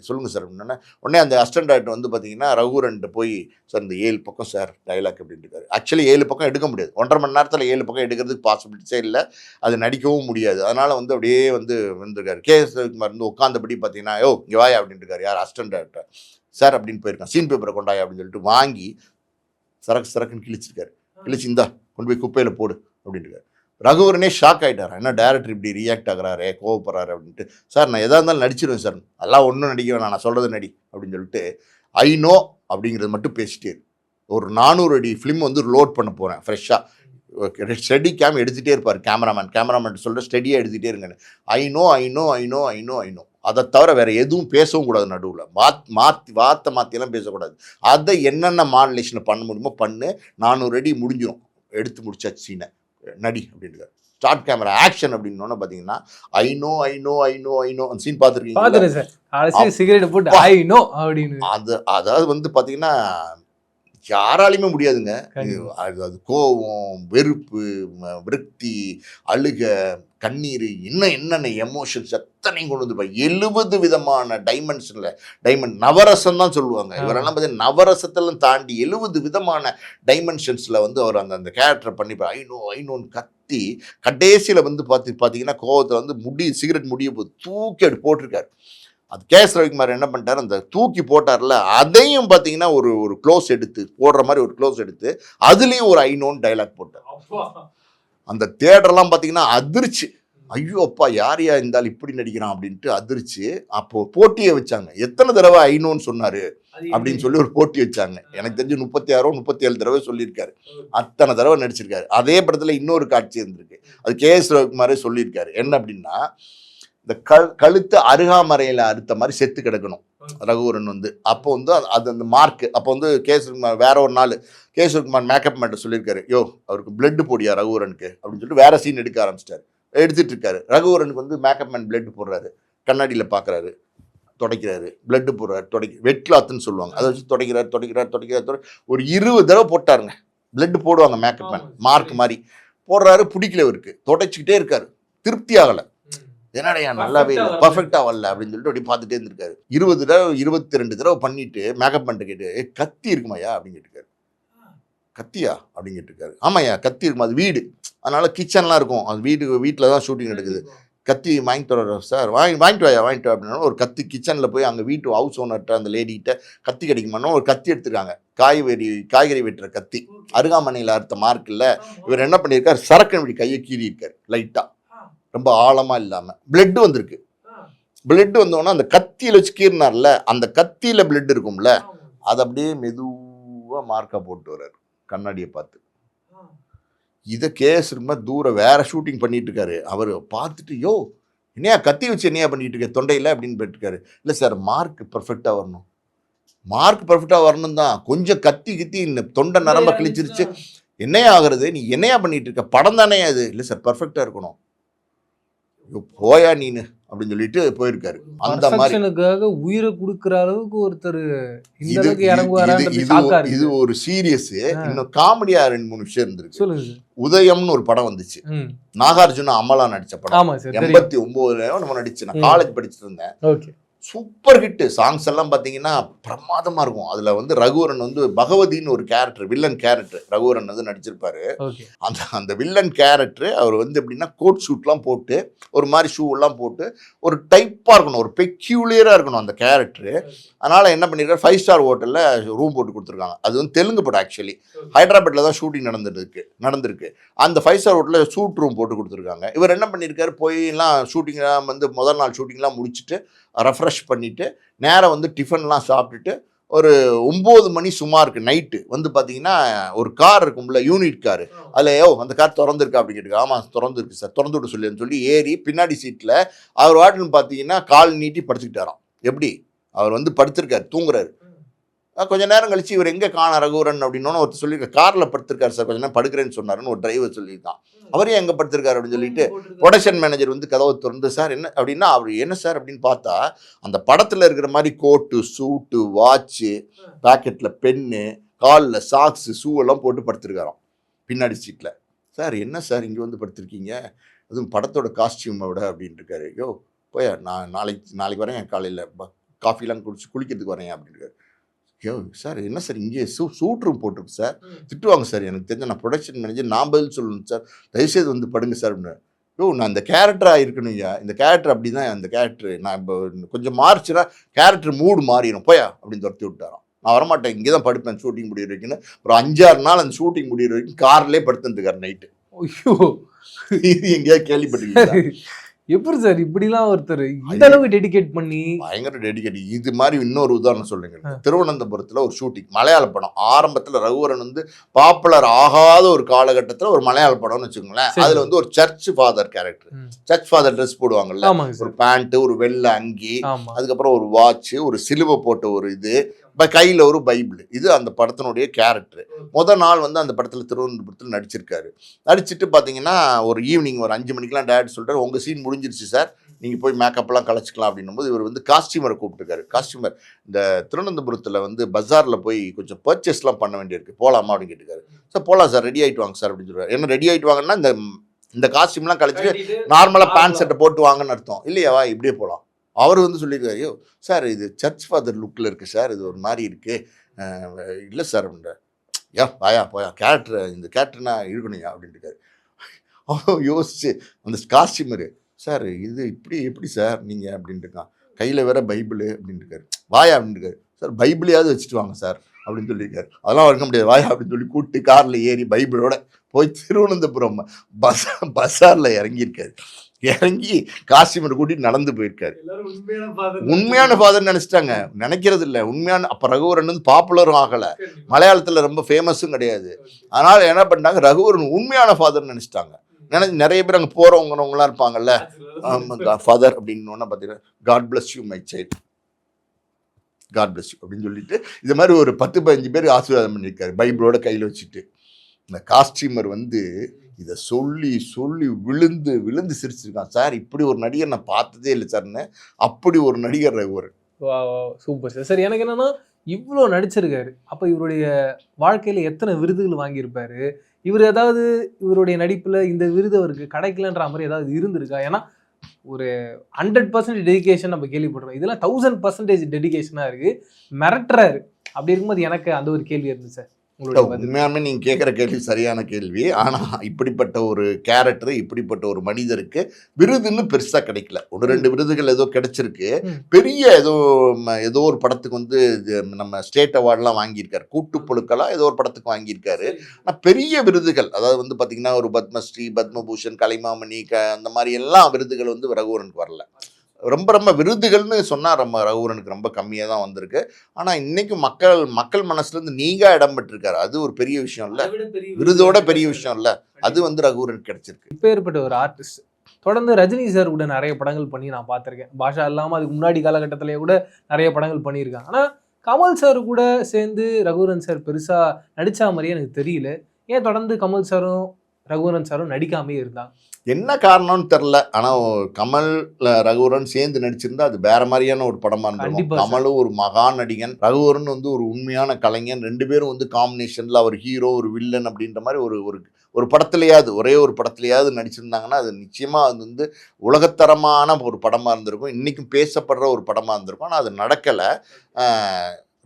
சொல்லுங்கள் சார் அப்படின்னா உடனே அந்த அசிஸ்டன்ட் டைரக்டர் வந்து பார்த்தீங்கன்னா ரகுவரன்ட்டு போய், சார் இந்த 7 பக்கம் சார் டைலாக் அப்படின்ட்டு இருக்காரு. ஆக்சுவலி 7 பக்கம் எடுக்க முடியாது, 1.5 மணி நேரத்தில் 7 பக்கம் எடுக்கிறதுக்கு பாசிபிலிட்டிஸே இல்லை, அது நடிக்கவும் முடியாது. அதனால் வந்து அப்படியே வந்து வந்திருக்காரு. KS ரவிக்குமார் வந்து உட்காந்தபடி பார்த்தீங்கன்னா இங்கே வாயா அப்படின்ட்டு இருக்காரு. யார் அசிஸ்டன்ட் டைரக்டர் சார் அப்படின்னு போயிருக்கான். சீன் பேப்பரை கொண்டாயா அப்படின்னு சொல்லிட்டு வாங்கி சரக்குன்னு கிழிச்சிருக்காரு. கிழிச்சு இந்தா கொண்டு போய் குப்பையில் போடு அப்படின்ட்டு இருக்காரு. ரகுவரனே ஷாக் ஆகிட்டார், என்ன டேரக்டர் இப்படி ரியாக்ட் ஆகிறாரு, கோவப்படுறாரு அப்படின்ட்டு. சார் நான் எதாக இருந்தாலும் நடிச்சிருவேன் சார், அதெல்லாம் ஒன்றும் நடிக்க வேணாம், நான் சொல்கிறது நடி அப்படின்னு சொல்லிட்டு ஐ நோ அப்படிங்கிறது மட்டும் பேசிட்டே ஒரு 400 அடி ஃபிலிம் வந்து லோட் பண்ண போகிறேன் ஃப்ரெஷ்ஷாக. ஸ்டெடி கேம் எடுத்துகிட்டே இருப்பார் கேமராமேன் சொல்கிற ஸ்டெடியாக எடுத்துகிட்டே இருங்கன்னு. ஐ நோ அதை தவிர வேறு எதுவும் பேசவும் கூடாது, நடுவில் மாற்றியெல்லாம் பேசக்கூடாது. அதை என்னென்ன மாடுலேஷனை பண்ண முடியுமோ பண்ணு, 400 அடி முடிஞ்சிடும், எடுத்து முடிச்சாச்சு சீனை, நடி அப்படின்ட்டு. ஸ்டார்ட் கேமரா ஆக்ஷன் அப்படின்னு பார்த்தீங்கன்னா ஐ நோ அந்த சீன் பார்த்துருக்கீங்க, சிகரெட் போட்டு ஐ நோ அப்படின்னு. அதாவது வந்து பார்த்தீங்கன்னா யாராலையுமே முடியாதுங்க. அது கோபம், வெறுப்பு, விரக்தி, அழுக, கண்ணீர், என்னென்ன எமோஷன்ஸ் எத்தனையும் கொண்டு வந்து 70 விதமான டைமெண்ட் நவரசம் தான் சொல்லுவாங்க. இவரெல்லாம் பார்த்தீங்கன்னா நவரசத்தெல்லாம் தாண்டி 70 விதமான டைமென்ஷன்ஸில் வந்து அவர் அந்த கேரக்டரை பண்ணிப்பார். ஐ நோன்னு கத்தி கடைசியில் வந்து பார்த்தீங்கன்னா கோவத்தில் வந்து சிகரெட் முடிய போது தூக்கி அப்படி போட்டிருக்காரு. அது KS ரவிக்குமார் என்ன பண்ணிட்டார், அந்த தூக்கி போட்டார்ல அதையும் பார்த்தீங்கன்னா ஒரு க்ளோஸ் எடுத்து போடுற மாதிரி ஒரு க்ளோஸ் எடுத்து அதுலேயும் ஒரு ஐ நோன்னு டைலாக் போட்டார். அந்த தியேட்டர்லாம் பார்த்தீங்கன்னா அதிர்ச்சி. ஐயோ அப்பா யாரையா இருந்தாலும் இப்படி நடிக்கிறான் அப்படின்ட்டு அதிர்ச்சி. அப்போ போட்டியை வச்சாங்க. எத்தனை தடவை ஐநோன்னு சொன்னாரு அப்படின்னு சொல்லி ஒரு போட்டி வச்சாங்க. எனக்கு தெரிஞ்சு 36 37 தடவை சொல்லியிருக்காரு. அத்தனை தடவை நடிச்சிருக்காரு. அதே படத்துல இன்னொரு காட்சி இருந்திருக்கு. அது KS ரவிக்குமாரே சொல்லியிருக்காரு. என்ன அப்படின்னா, இந்த கழுத்து அருகாமறையில அறுத்த மாதிரி செத்து கிடக்கணும் ரகுவரன் வந்து. அப்போ வந்து அது அந்த மார்க். அப்போ வந்து KS ரவிக்குமார் வேற ஒரு நாள் KS ரவிக்குமார் மேக்கப் மேட்டர் சொல்லியிருக்காரு, யோ அவருக்கு பிளட் போடியா ரகுவரனுக்கு அப்படின்னு சொல்லிட்டு வேற சீன் எடுக்க ஆரம்பிச்சிட்டாரு. எடுத்துட்டு இருக்காரு. ரகுவரனுக்கு வந்து மேக்கப் மேன் பிளட் போடுறாரு. கண்ணாடியில் பார்க்குறாரு, துடைக்கிறாரு, பிளட்டு போடுறாரு, வெட் கிளாத்னு சொல்லுவாங்க, அதை வச்சு துடைக்கிறாரு. ஒரு 20 தடவை போட்டாருங்க. பிளட் போடுவாங்க மேக்கப் மேன், மார்க் மாதிரி போடுறாரு. பிடிக்கல இவருக்கு, துடைச்சிக்கிட்டே இருக்காரு. திருப்தி ஆகலை. என்னடையா நல்லாவே இல்லை, பர்ஃபெக்டாக வரல அப்படின்னு சொல்லிட்டு அப்படி பார்த்துட்டே இருந்திருக்காரு. 20 தடவை 22 தடவை பண்ணிட்டு மேக்கப் பண்ணிட்டு கேட்டு, கத்தி இருக்குமாயா அப்படின்னு கேட்டுருக்காரு. கத்தியா அப்படின்னு கேட்டிருக்காரு. ஆமாய்யா கத்தி இருக்குமா, அது வீடு, அதனால கிச்சன்லாம் இருக்கும், அது வீட்டில் தான் ஷூட்டிங் நடக்குது, கத்தி வாங்கிட்டு வர சார், வாங்கிட்டு வாயா அப்படின்னா ஒரு கத்தி கிச்சனில் போய் அங்கே வீட்டு ஹவுஸ் ஓனர்கிட்ட அந்த லேடிகிட்ட கத்தி கிடைக்குமானோ ஒரு கத்தி எடுத்துருக்காங்க. காய்கறி வெட்டுற கத்தி, அருகாமனையில் அறுத்த மார்க் இல்லை. இவர் என்ன பண்ணியிருக்காரு, சரக்கு இப்படி கையை கீறி இருக்காரு லைட்டாக, ரொம்ப ஆழமாக இல்லாமல். பிளட் வந்திருக்கு. பிளட் வந்தோன்னா அந்த கத்தியில் வச்சு கீறினார்ல, அந்த கத்தியில் பிளட் இருக்கும்ல, அதை அப்படியே மெதுவாக மார்க்காக போட்டு வர்றாரு கண்ணாடியை பார்த்து. இதை KS ரவிக்குமார் தூரம் வேற ஷூட்டிங் பண்ணிட்டு இருக்காரு. அவர் பார்த்துட்டு, யோ என்னையா கத்தி வச்சு என்னையா பண்ணிட்டு இருக்க தொண்டையில் அப்படின்னு போயிட்டுருக்காரு. இல்லை சார் மார்க் பர்ஃபெக்டாக வரணும், மார்க் பர்ஃபெக்டாக வரணும் தான், கொஞ்சம் கத்தி இந்த தொண்டை நரம்ப கிழிச்சிருச்சு, என்னையா ஆகுறது, நீ என்னையா பண்ணிட்டு இருக்க, படம் தானே அது. இல்லை சார் பர்ஃபெக்டாக இருக்கணும், போயா நீனு அப்படின்னு சொல்லிட்டு போயிருக்காரு. அந்த மாதிரி உயிரை கொடுக்குற அளவுக்கு ஒருத்தர் இந்த அளவுக்கு இறங்குவாரு. இது ஒரு சீரியஸ். இன்னும் காமெடியா 2-3 விஷயம் இருந்திருக்கு. சொல்லுங்க. உதயம்னு ஒரு படம் வந்துச்சு, நாகார்ஜுனா அமலா நடிச்ச படம். 89 நம்ம நடிச்சு, நான் காலேஜ் படிச்சுட்டு இருந்தேன். Super hit. சாங்ஸ் எல்லாம் பார்த்தீங்கன்னா பிரமாதமாக இருக்கும். அதில் வந்து ரகுவரன் வந்து பகவதின்னு ஒரு கேரக்டர், வில்லன் கேரக்டர் ரகுவரன் வந்து நடிச்சிருப்பாரு. அந்த வில்லன் கேரக்டர் அவர் வந்து எப்படின்னா கோட் ஷூட்லாம் போட்டு ஒரு மாதிரி ஷூலாம் போட்டு ஒரு டைப்பாக இருக்கணும், ஒரு பெக்யூலியராக இருக்கணும் அந்த கேரக்டரு. அதனால் என்ன பண்ணியிருக்காரு, 5 ஸ்டார் ஹோட்டலில் ரூம் போட்டு கொடுத்துருக்காங்க. அது வந்து தெலுங்கு படம். ஆக்சுவலி ஹைதராபாத்தில் தான் ஷூட்டிங் நடந்திருக்கு. அந்த 5 ஸ்டார் ஹோட்டலில் ஷூட் ரூம் போட்டு கொடுத்துருக்காங்க. இவர் என்ன பண்ணியிருக்காரு, போயெல்லாம் ஷூட்டிங்லாம் வந்து முதல் நாள் ஷூட்டிங்லாம் முடிச்சுட்டு ரெஃப்ரெஷ் பண்ணிவிட்டு நேராக வந்து டிஃபன்லாம் சாப்பிட்டுட்டு ஒரு 9 மணி சுமாருக்கு நைட்டு வந்து பார்த்தீங்கன்னா ஒரு கார் இருக்கும்ல, யூனிட் காரு, அதில் அந்த கார் திறந்துருக்கா அப்படின்னு கேட்டுருக்கு. ஆமாம் திறந்துருக்கு சார், திறந்து விட சொல்லி ஏறி பின்னாடி சீட்டில் அவர் வாட்டின்னு பார்த்தீங்கன்னா கால் நீட்டி படுத்துக்கிட்டாராம். எப்படி அவர் வந்து படுத்திருக்காரு, தூங்குறாரு. கொஞ்சம் நேரம் கழிச்சு இவர் எங்கே காண ரகுவரன் அப்படின்னோன்னு ஒருத்தர் சொல்லியிருக்காரு, காரில் படுத்திருக்காரு சார், கொஞ்சம் நேரம் படுக்கிறேன்னு சொன்னாருன்னு ஒரு டிரைவர் சொல்லியிருக்கான். அவரே எங்கே படுத்திருக்காரு அப்படின்னு சொல்லிட்டு ப்ரொடக்ஷன் மேனேஜர் வந்து கதவை திறந்து, சார் என்ன அப்படின்னா, அவர் என்ன சார் அப்படின்னு பார்த்தா அந்த படத்தில் இருக்கிற மாதிரி கோட்டு சூட்டு வாட்சு பேக்கெட்டில் பென்னு காலில் சாக்ஸு ஷூ எல்லாம் போட்டு படுத்திருக்காராம் பின்னாடி சீட்டில். சார் என்ன சார் இங்கே வந்து படுத்திருக்கீங்க, அதுவும் படத்தோட காஸ்டியூமோட அப்படின்ட்டு இருக்காரு. யோ போய் நான் நாளைக்கு வரேன், என் காலையில் காஃபிலாம் குளிக்கிறதுக்கு வரேன் அப்படின்னு இருக்காரு. யோ சார் என்ன சார் இங்கே சூட் ரூம் போட்டிருக்கு சார், திட்டுவாங்க சார், எனக்கு தெரிஞ்ச நான் ப்ரொடக்ஷன் மேனேஜர், நான் பதில் சொல்லணும் சார், தயவுசெய்து வந்து படுங்க சார் அப்படின்னு. யோ நான் இந்த கேரக்டராக இருக்கணும் ஐயா, இந்த கேரக்டர் அப்படி தான், அந்த கேரக்டர் நான் இப்போ கொஞ்சம் மாறிச்சுன்னா கேரக்டர் மூடு மாறிடும், போயா அப்படின்னு துரத்தி விட்டாராம். நான் வரமாட்டேன், இங்கே தான் படுப்பேன் ஷூட்டிங் முடிகிற வரைக்குன்னு. ஒரு 5-6 நாள் அந்த ஷூட்டிங் முடிகிற வரைக்கும் கார்லேயே படுத்துருக்காரு நைட்டு. ஐயோ இது எங்கேயாவது கேள்விப்பட்டிருக்கீங்க? எப்படி சார் இப்படிலாம் ஒருத்தர் இந்த அளவுக்கு டெடிகேட் பண்ணி, பயங்கர டெடிகேட். இது மாதிரி இன்னொரு உதாரணம் சொல்லுங்க. திருவனந்தபுரத்தில் ஒரு ஷூட்டிங், மலையாள படம். ஆரம்பத்தில் ரகுவரன் வந்து பாப்புலர் ஆகாத ஒரு காலகட்டத்தில் ஒரு மலையாள படம்னு வச்சுக்கோங்களேன். அதில் வந்து ஒரு search father character, search father dress போடுவாங்கல்ல, ஒரு பேண்ட்டு, ஒரு வெள்ளை அங்கி, அதுக்கப்புறம் ஒரு வாட்சு, ஒரு சிலுவை போட்ட ஒரு இது, கையில் ஒரு பைபிள். இது அந்த படத்தினுடைய கேரக்டர். முதல் நாள் வந்து அந்த படத்தில் திருவனந்தபுரத்தில் நடிச்சிருக்காரு. நடிச்சுட்டு பார்த்தீங்கன்னா ஒரு ஈவினிங் ஒரு 5 மணிக்கெலாம் டேரக்டர் சொல்கிறார், உங்கள் சீன் முடிஞ்சிருச்சு சார், நீங்கள் போய் மேக்கப்லாம் கலைச்சிக்கலாம் அப்படின்னும் போது இவர் வந்து காஸ்டியூமரை கூப்பிட்டுருக்காரு. காஸ்டியூமர் இந்த திருவனந்தபுரத்தில் வந்து பஜாரில் போய் கொஞ்சம் பர்ச்சேஸ்லாம் பண்ண வேண்டியிருக்கு, போகலாமா அப்படின்னு கேட்டுக்காரு. சார் போகலாம் சார், ரெடி ஆகிட்டு வாங்க சார் அப்படின்னு சொல்கிறார். என்ன ரெடி ஆகிட்டு வாங்கன்னா இந்த காஸ்டியூம்லாம் கழிச்சிட்டு நார்மலாக பேண்ட் ஷர்ட்டை போட்டு வாங்கன்னு அர்த்தம் இல்லையாவா, இப்படியே போகலாம். அவர் வந்து சொல்லியிருக்காரு, ஐயோ சார் இது சர்ச் ஃபாதர் லுக்கில் இருக்குது சார், இது ஒரு மாதிரி இருக்குது. இல்லை சார் அப்படின்ற, வாயா போயா கேரக்டர், இந்த கேரக்டர்னா இருக்கணும்யா அப்படின்ட்டுருக்காரு. யோசிச்சு அந்த காஸ்டியூமரு, சார் இது இப்படி எப்படி சார் நீங்கள் அப்படின்ட்டு இருக்கான், கையில் வேற பைபிள் அப்படின்ட்டுருக்காரு. வாயா அப்படின்ட்டுருக்காரு. சார் பைபிளையாவது வச்சுட்டு வாங்க சார் அப்படின்னு சொல்லியிருக்காரு. அதெல்லாம் இருக்க முடியாது, வாயா அப்படின்னு சொல்லி கூப்பிட்டு காரில் ஏறி பைபிளோட போய் திருவனந்தபுரம் பஸாரில் இறங்கியிருக்காரு. இறங்கி காஸ்டியூமர் கூட்டிட்டு நடந்து போயிருக்காரு. உண்மையான ஃபாதர் நினைச்சிட்டாங்க, நினைக்கிறது இல்லை உண்மையான. அப்ப ரகுவரன் வந்து பாப்புலரும் ஆகல, மலையாளத்துல ரொம்ப ஃபேமஸும் கிடையாது. அதனால என்ன பண்ணிட்டாங்க, ரகுவரன் உண்மையான ஃபாதர் நினைச்சிட்டாங்க. நிறைய பேர் அங்கே போறவங்கலாம் இருப்பாங்கல்ல, ஃபாதர் அப்படின்னு பார்த்தீங்கன்னா God bless you my child, God bless you அப்படின்னு சொல்லிட்டு இது மாதிரி ஒரு 10-15 பேர் ஆசீர்வாதம் பண்ணியிருக்காரு பைபிளோட கையில் வச்சுட்டு. இந்த காஸ்டியூமர் வந்து இதை சொல்லி சொல்லி விழுந்து விழுந்து சிரிச்சிருக்கான். சார் இப்படி ஒரு நடிகர் நான் பார்த்ததே இல்லை சார்னு. அப்படி ஒரு நடிகர் ரகுவரன். Super sir. சார் எனக்கு என்னன்னா, இவ்வளோ நடிச்சிருக்காரு, அப்போ இவருடைய வாழ்க்கையில் எத்தனை விருதுகள் வாங்கியிருப்பாரு? இவர் ஏதாவது இவருடைய நடிப்பில் இந்த விருது அவருக்கு கிடைக்கலன்ற மாதிரி ஏதாவது இருந்திருக்கா? ஏன்னா ஒரு 100% டெடிகேஷன் நம்ம கேள்விப்படுறோம், இதெல்லாம் 1000% டெடிகேஷனாக இருக்குது, மிரட்டுறாரு. அப்படி இருக்கும்போது எனக்கு அந்த ஒரு கேள்வி இருந்துச்சு சார். உண்மையாலுமே நீங்க கேட்குற கேள்வி சரியான கேள்வி. ஆனா இப்படிப்பட்ட ஒரு கேரக்டர், இப்படிப்பட்ட ஒரு மனிதருக்கு விருதுன்னு பெருசா கிடைக்கல. 1-2 விருதுகள் ஏதோ கிடைச்சிருக்கு. பெரிய ஏதோ ஒரு படத்துக்கு வந்து நம்ம ஸ்டேட் அவார்ட்லாம் வாங்கியிருக்காரு, கூட்டுப்புழுக்களா ஏதோ ஒரு படத்துக்கு வாங்கியிருக்காரு. ஆனால் பெரிய விருதுகள், அதாவது வந்து பார்த்தீங்கன்னா ஒரு பத்மஸ்ரீ, பத்மபூஷன், கலைமாமணி, அந்த மாதிரி எல்லாம் விருதுகள் வந்து ரகுவரனுக்கு வரல. ரொம்ப ரொம்ப விருதுகள்னு சொன்னால் நம்ம ரகுவரனுக்கு ரொம்ப கம்மியாக தான் வந்திருக்கு. ஆனால் இன்னைக்கு மக்கள் மனசுலேருந்து நீங்க இடம் பெற்றிருக்காரு. அது ஒரு பெரிய விஷயம் இல்லை, விருதோட பெரிய விஷயம் இல்லை. அது வந்து ரகுவரனுக்கு கிடைச்சிருக்கு. இப்போ ஏற்பட்ட ஒரு ஆர்டிஸ்ட் தொடர்ந்து ரஜினி சார் கூட நிறைய படங்கள் பண்ணி நான் பார்த்துருக்கேன். பாஷா இல்லாமல் அதுக்கு முன்னாடி காலகட்டத்திலேயே கூட நிறைய படங்கள் பண்ணியிருக்காங்க. ஆனால் கமல் சார் கூட சேர்ந்து ரகுவரன் சார் பெருசாக நடித்தா மாதிரியே எனக்கு தெரியல. ஏன் தொடர்ந்து கமல் சாரும் ரகுவரன் சாரும் நடிக்காமே இருந்தாங்க? என்ன காரணம்னு தெரில. ஆனால் கமல் ரகுவரன் சேர்ந்து நடிச்சிருந்தா அது வேற மாதிரியான ஒரு படமாக இருந்திருக்கும். கமலும் ஒரு மகா நடிகன், ரகுவரன் வந்து ஒரு உண்மையான கலைஞன். 2 பேரும் வந்து காம்பினேஷனில் அவர் ஹீரோ ஒரு வில்லன் அப்படின்ற மாதிரி ஒரு படத்துலையாவது, ஒரே ஒரு படத்துலையாவது நடிச்சிருந்தாங்கன்னா அது நிச்சயமாக அது வந்து உலகத்தரமான ஒரு படமாக இருந்திருக்கும், இன்றைக்கும் பேசப்படுற ஒரு படமாக இருந்திருக்கும். ஆனால் அது நடக்கலை.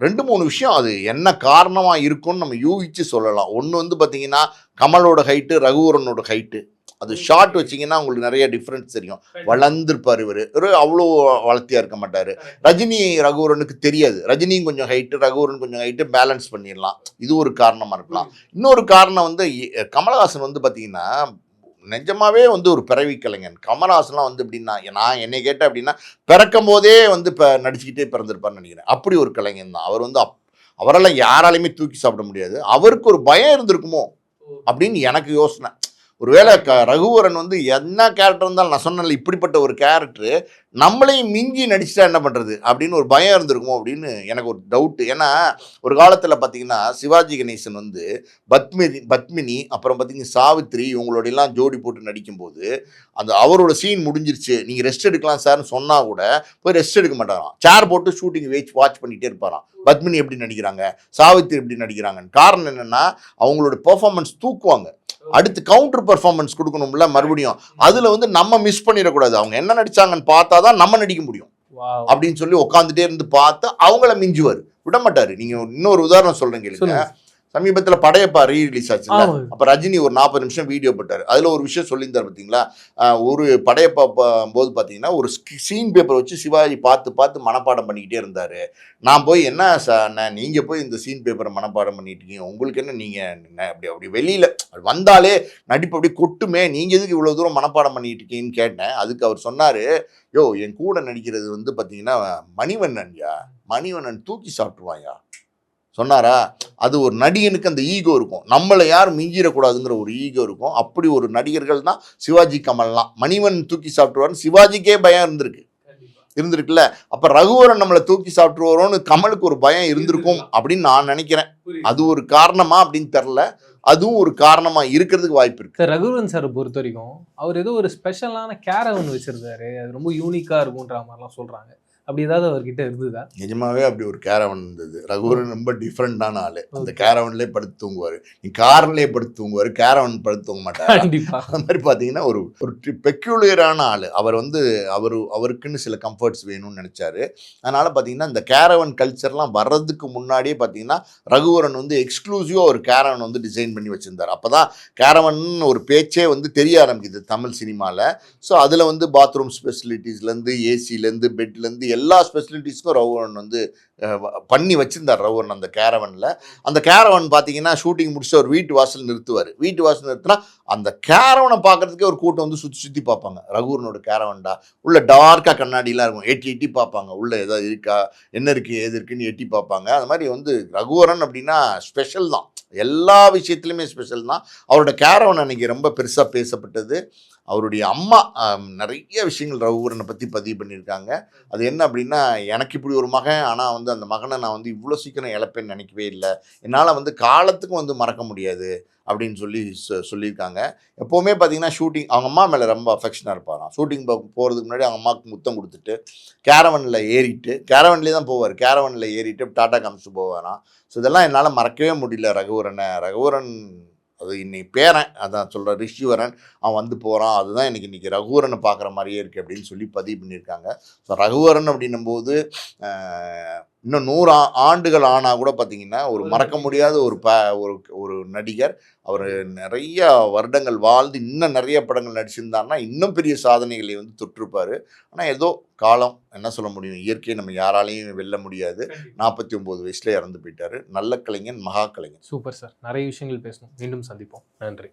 2-3 விஷயம் அது என்ன காரணமாக இருக்கும்னு நம்ம யூகிச்சு சொல்லலாம். ஒன்று வந்து பார்த்தீங்கன்னா கமலோட ஹைட்டு, ரகுவரனோட ஹைட்டு. அது ஷார்ட் வச்சிங்கன்னா உங்களுக்கு நிறைய டிஃப்ரென்ஸ் தெரியும். வளர்ந்துருப்பார் இவர், அவ்வளோ வளர்த்தியாக இருக்க மாட்டார். ரஜினி ரகுவரனுக்கு தெரியாது, ரஜினியும் கொஞ்சம் ஹைட்டு, ரகுவரன் கொஞ்சம் ஹைட்டு, பேலன்ஸ் பண்ணிடலாம். இது ஒரு காரணமாக இருக்கலாம். இன்னொரு காரணம் வந்து கமலஹாசன் வந்து பார்த்தீங்கன்னா நிஜமாவே வந்து ஒரு பிறவி கலைஞன். கமலஹாசன்லாம் வந்து எப்படின்னா, நான் என்னை கேட்டேன் அப்படின்னா பிறக்கும் போதே வந்து இப்போ நடிச்சுக்கிட்டே பிறந்திருப்பார்னு நினைக்கிறேன். அப்படி ஒரு கலைஞன் தான் அவர். வந்து அவரெல்லாம் யாராலையுமே தூக்கி சாப்பிட முடியாது. அவருக்கு ஒரு பயம் இருந்திருக்குமோ அப்படின்னு எனக்கு யோசனை. ஒருவேளை ரகுவரன் வந்து என்ன கேரக்டர் இருந்தாலும், நான் சொன்னேன்ல இப்படிப்பட்ட ஒரு கேரக்டர் நம்மளையும் மிஞ்சி நடிச்சுட்டா என்ன பண்ணுறது அப்படின்னு ஒரு பயம் இருந்திருக்குமோ அப்படின்னு எனக்கு ஒரு டவுட்டு. ஏன்னா ஒரு காலத்தில் பார்த்தீங்கன்னா சிவாஜி கணேசன் வந்து பத்மினி அப்புறம் பார்த்தீங்கன்னா சாவித்ரி இவங்களோடலாம் ஜோடி போட்டு நடிக்கும்போது அந்த அவரோட சீன் முடிஞ்சிருச்சு, நீங்கள் ரெஸ்ட் எடுக்கலாம் சார்னு சொன்னால் கூட போய் ரெஸ்ட் எடுக்க மாட்டாராம். சேர் போட்டு ஷூட்டிங் வாட்ச் பண்ணிகிட்டே இருப்பாராம். பத்மினி எப்படி நடிக்கிறாங்க, சாவித்ரி எப்படி நடிக்கிறாங்கன்னு. காரணம் என்னென்னா அவங்களோட பெர்ஃபார்மன்ஸ் தூக்குவாங்க, அடுத்து கவுண்டர் பெர்ஃபார்மன்ஸ் கொடுக்கணும்ல மறுபடியும். அதில் வந்து நம்ம மிஸ் பண்ணிடக்கூடாது. அவங்க என்ன நடிச்சாங்கன்னு பார்த்தா தான் நம்ம நடிக்க முடியும் அப்படின்னு சொல்லி உட்காந்துட்டே இருந்து பார்த்து அவங்கள மிஞ்சுவார், விட மாட்டார். நீங்கள் இன்னொரு உதாரணம் சொல்கிறேன் கேளுங்க. சமீபத்தில் படையப்பா ரீரிலீஸ் ஆச்சு. அப்போ ரஜினி ஒரு 40 நிமிஷம் வீடியோ போட்டார். அதில் ஒரு விஷயம் சொல்லியிருந்தார் பார்த்தீங்களா. ஒரு படையப்பா போது பார்த்தீங்கன்னா ஒரு சீன் பேப்பர் வச்சு சிவாஜி பார்த்து மனப்பாடம் பண்ணிக்கிட்டே இருந்தார். நான் போய் என்ன நீங்கள் போய் இந்த சீன் பேப்பரை மனப்பாடம் பண்ணிட்டு இருக்கீங்க, உங்களுக்கு என்ன, நீங்கள் அப்படி வெளியில் வந்தாலே நடிப்பு அப்படி கொட்டுமே, நீங்கள் எதுக்கு இவ்வளோ தூரம் மனப்பாடம் பண்ணிட்டு இருக்கீங்கன்னு கேட்டேன். அதுக்கு அவர் சொன்னார், யோ என் கூட நடிக்கிறது வந்து பார்த்தீங்கன்னா மணிவண்ணன் தூக்கி சாப்பிட்டுருவாயா சொன்னாரா. அது ஒரு நடிகனுக்கு அந்த ஈகோ இருக்கும், நம்மளை யாரும் மிஞ்சிடக்கூடாதுங்கிற ஒரு ஈகோ இருக்கும். அப்படி ஒரு நடிகர்கள் தான் சிவாஜி கமல்லாம். மணிவன் தூக்கி சாப்பிட்டுருவாருன்னு சிவாஜிக்கே பயம் இருந்திருக்குல்ல. அப்போ ரகுவரன் நம்மளை தூக்கி சாப்பிட்டுருவாரோன்னு கமலுக்கு ஒரு பயம் இருந்திருக்கும் அப்படின்னு நான் நினைக்கிறேன். அது ஒரு காரணமா அப்படின்னு தெரில, அதுவும் ஒரு காரணமா இருக்கிறதுக்கு வாய்ப்பு இருக்கு. ரகுவரன் சாரை பொறுத்த வரைக்கும் அவர் ஏதோ ஒரு ஸ்பெஷலான கேரவன் வச்சிருந்தாரு, அது ரொம்ப யூனிக்கா இருக்கும்ன்ற மாதிரிலாம் சொல்றாங்க. அப்படி ஏதாவது அவர்கிட்ட இருந்ததா? நிஜமாவே அப்படி ஒரு கேரவன் இருந்தது. ரகுவரன் ரொம்ப டிஃப்ரெண்டான ஆளு. அந்த கேரவன்லேயே படுத்து தூங்குவார், நீ கார்லேயே படுத்து தூங்குவார், கேரவன் படுத்து தூங்க மாட்டார். அந்த மாதிரி பார்த்தீங்கன்னா ஒரு பெக்யூலியரான ஆள். அவர் வந்து அவருக்குன்னு சில கம்ஃபர்ட்ஸ் வேணும்னு நினச்சாரு. அதனால் பார்த்தீங்கன்னா இந்த கேரவன் கல்ச்சர்லாம் வர்றதுக்கு முன்னாடியே பார்த்தீங்கன்னா ரகுவரன் வந்து எக்ஸ்க்ளூசிவாக ஒரு கேரவன் வந்து டிசைன் பண்ணி வச்சுருந்தார். அப்போ தான் கேரவன் ஒரு பேச்சே வந்து தெரிய ஆரம்பிக்குது தமிழ் சினிமாவில். ஸோ அதில் வந்து பாத்ரூம் ஃபெசிலிட்டிஸ்லேருந்து ஏசிலேருந்து பெட்லேருந்து எல்லா ஸ்பெசிலிட்டிஸ்க்கும் ரகுவரன் வந்து பண்ணி வச்சிருந்தார். ரகுவரன் அந்த கேரவனில். அந்த கேரவன் பார்த்தீங்கன்னா ஷூட்டிங் முடிச்சு அவர் வீட்டு வாசல் நிறுத்துவார். வீட்டு வாசல் நிறுத்தினா அந்த கேரவனை பார்க்கறதுக்கே ஒரு கூட்டம் வந்து சுற்றி பார்ப்பாங்க. ரகுவரனோட கேரவன்டா உள்ள டார்க்காக கண்ணாடிலாம் இருக்கும், எட்டி பார்ப்பாங்க உள்ள ஏதாவது இருக்கா, என்ன இருக்குது ஏது இருக்குன்னு எட்டி பார்ப்பாங்க. அது மாதிரி வந்து ரகுவரன் அப்படின்னா ஸ்பெஷல் தான், எல்லா விஷயத்துலையுமே ஸ்பெஷல் தான். அவரோட கேரவன் அன்னைக்கு ரொம்ப பெருசாக பேசப்பட்டது. அவருடைய அம்மா நிறைய விஷயங்கள் ரகுவரனை பற்றி பதிவு பண்ணியிருக்காங்க. அது என்ன அப்படின்னா, எனக்கு இப்படி ஒரு மகன், ஆனால் வந்து அந்த மகனை நான் வந்து இவ்வளோ சீக்கிரம் இழப்பேன்னு நினைக்கவே இல்லை, என்னால் வந்து காலத்துக்கும் வந்து மறக்க முடியாது அப்படின்னு சொல்லியிருக்காங்க. எப்போவுமே பார்த்தீங்கன்னா ஷூட்டிங் அவங்க அம்மா மேலே ரொம்ப அஃபெக்ஷனாக இருப்பாராம். ஷூட்டிங் போகிறதுக்கு முன்னாடி அவங்க அம்மாவுக்கு முத்தம் கொடுத்துட்டு கேரவனில் ஏறிட்டு, கேரவன்லேயே தான் போவார், கேரவனில் ஏறிட்டு டாட்டா காமிச்சு போவாராம். ஸோ இதெல்லாம் என்னால் மறக்கவே முடியல ரகுவரன். அது இன்னைக்கு பேரன் அதான் சொல்கிற ரிஷிவரன் அவன் வந்து போகிறான், அதுதான் எனக்கு இன்றைக்கி ரகுவரனை பார்க்குற மாதிரியே இருக்குது அப்படின்னு சொல்லி பதிவு பண்ணியிருக்காங்க. ஸோ ரகுவரன் அப்படின்னும்போது இன்னும் 100 ஆண்டுகள் ஆனால் கூட பார்த்திங்கன்னா ஒரு மறக்க முடியாத ஒரு நடிகர். அவர் நிறைய வருடங்கள் வாழ்ந்து இன்னும் நிறைய படங்கள் நடிச்சிருந்தாருன்னா இன்னும் பெரிய சாதனைகளை வந்து தொற்றிருப்பார். ஆனால் ஏதோ காலம் என்ன சொல்ல முடியும், இயற்கையை நம்ம யாராலையும் வெல்ல முடியாது. 49 வயசுல இறந்து போயிட்டார். நல்ல கலைஞன், மகா கலைஞன். சூப்பர் சார், நிறைய விஷயங்கள் பேசணும். மீண்டும் சந்திப்போம். நன்றி.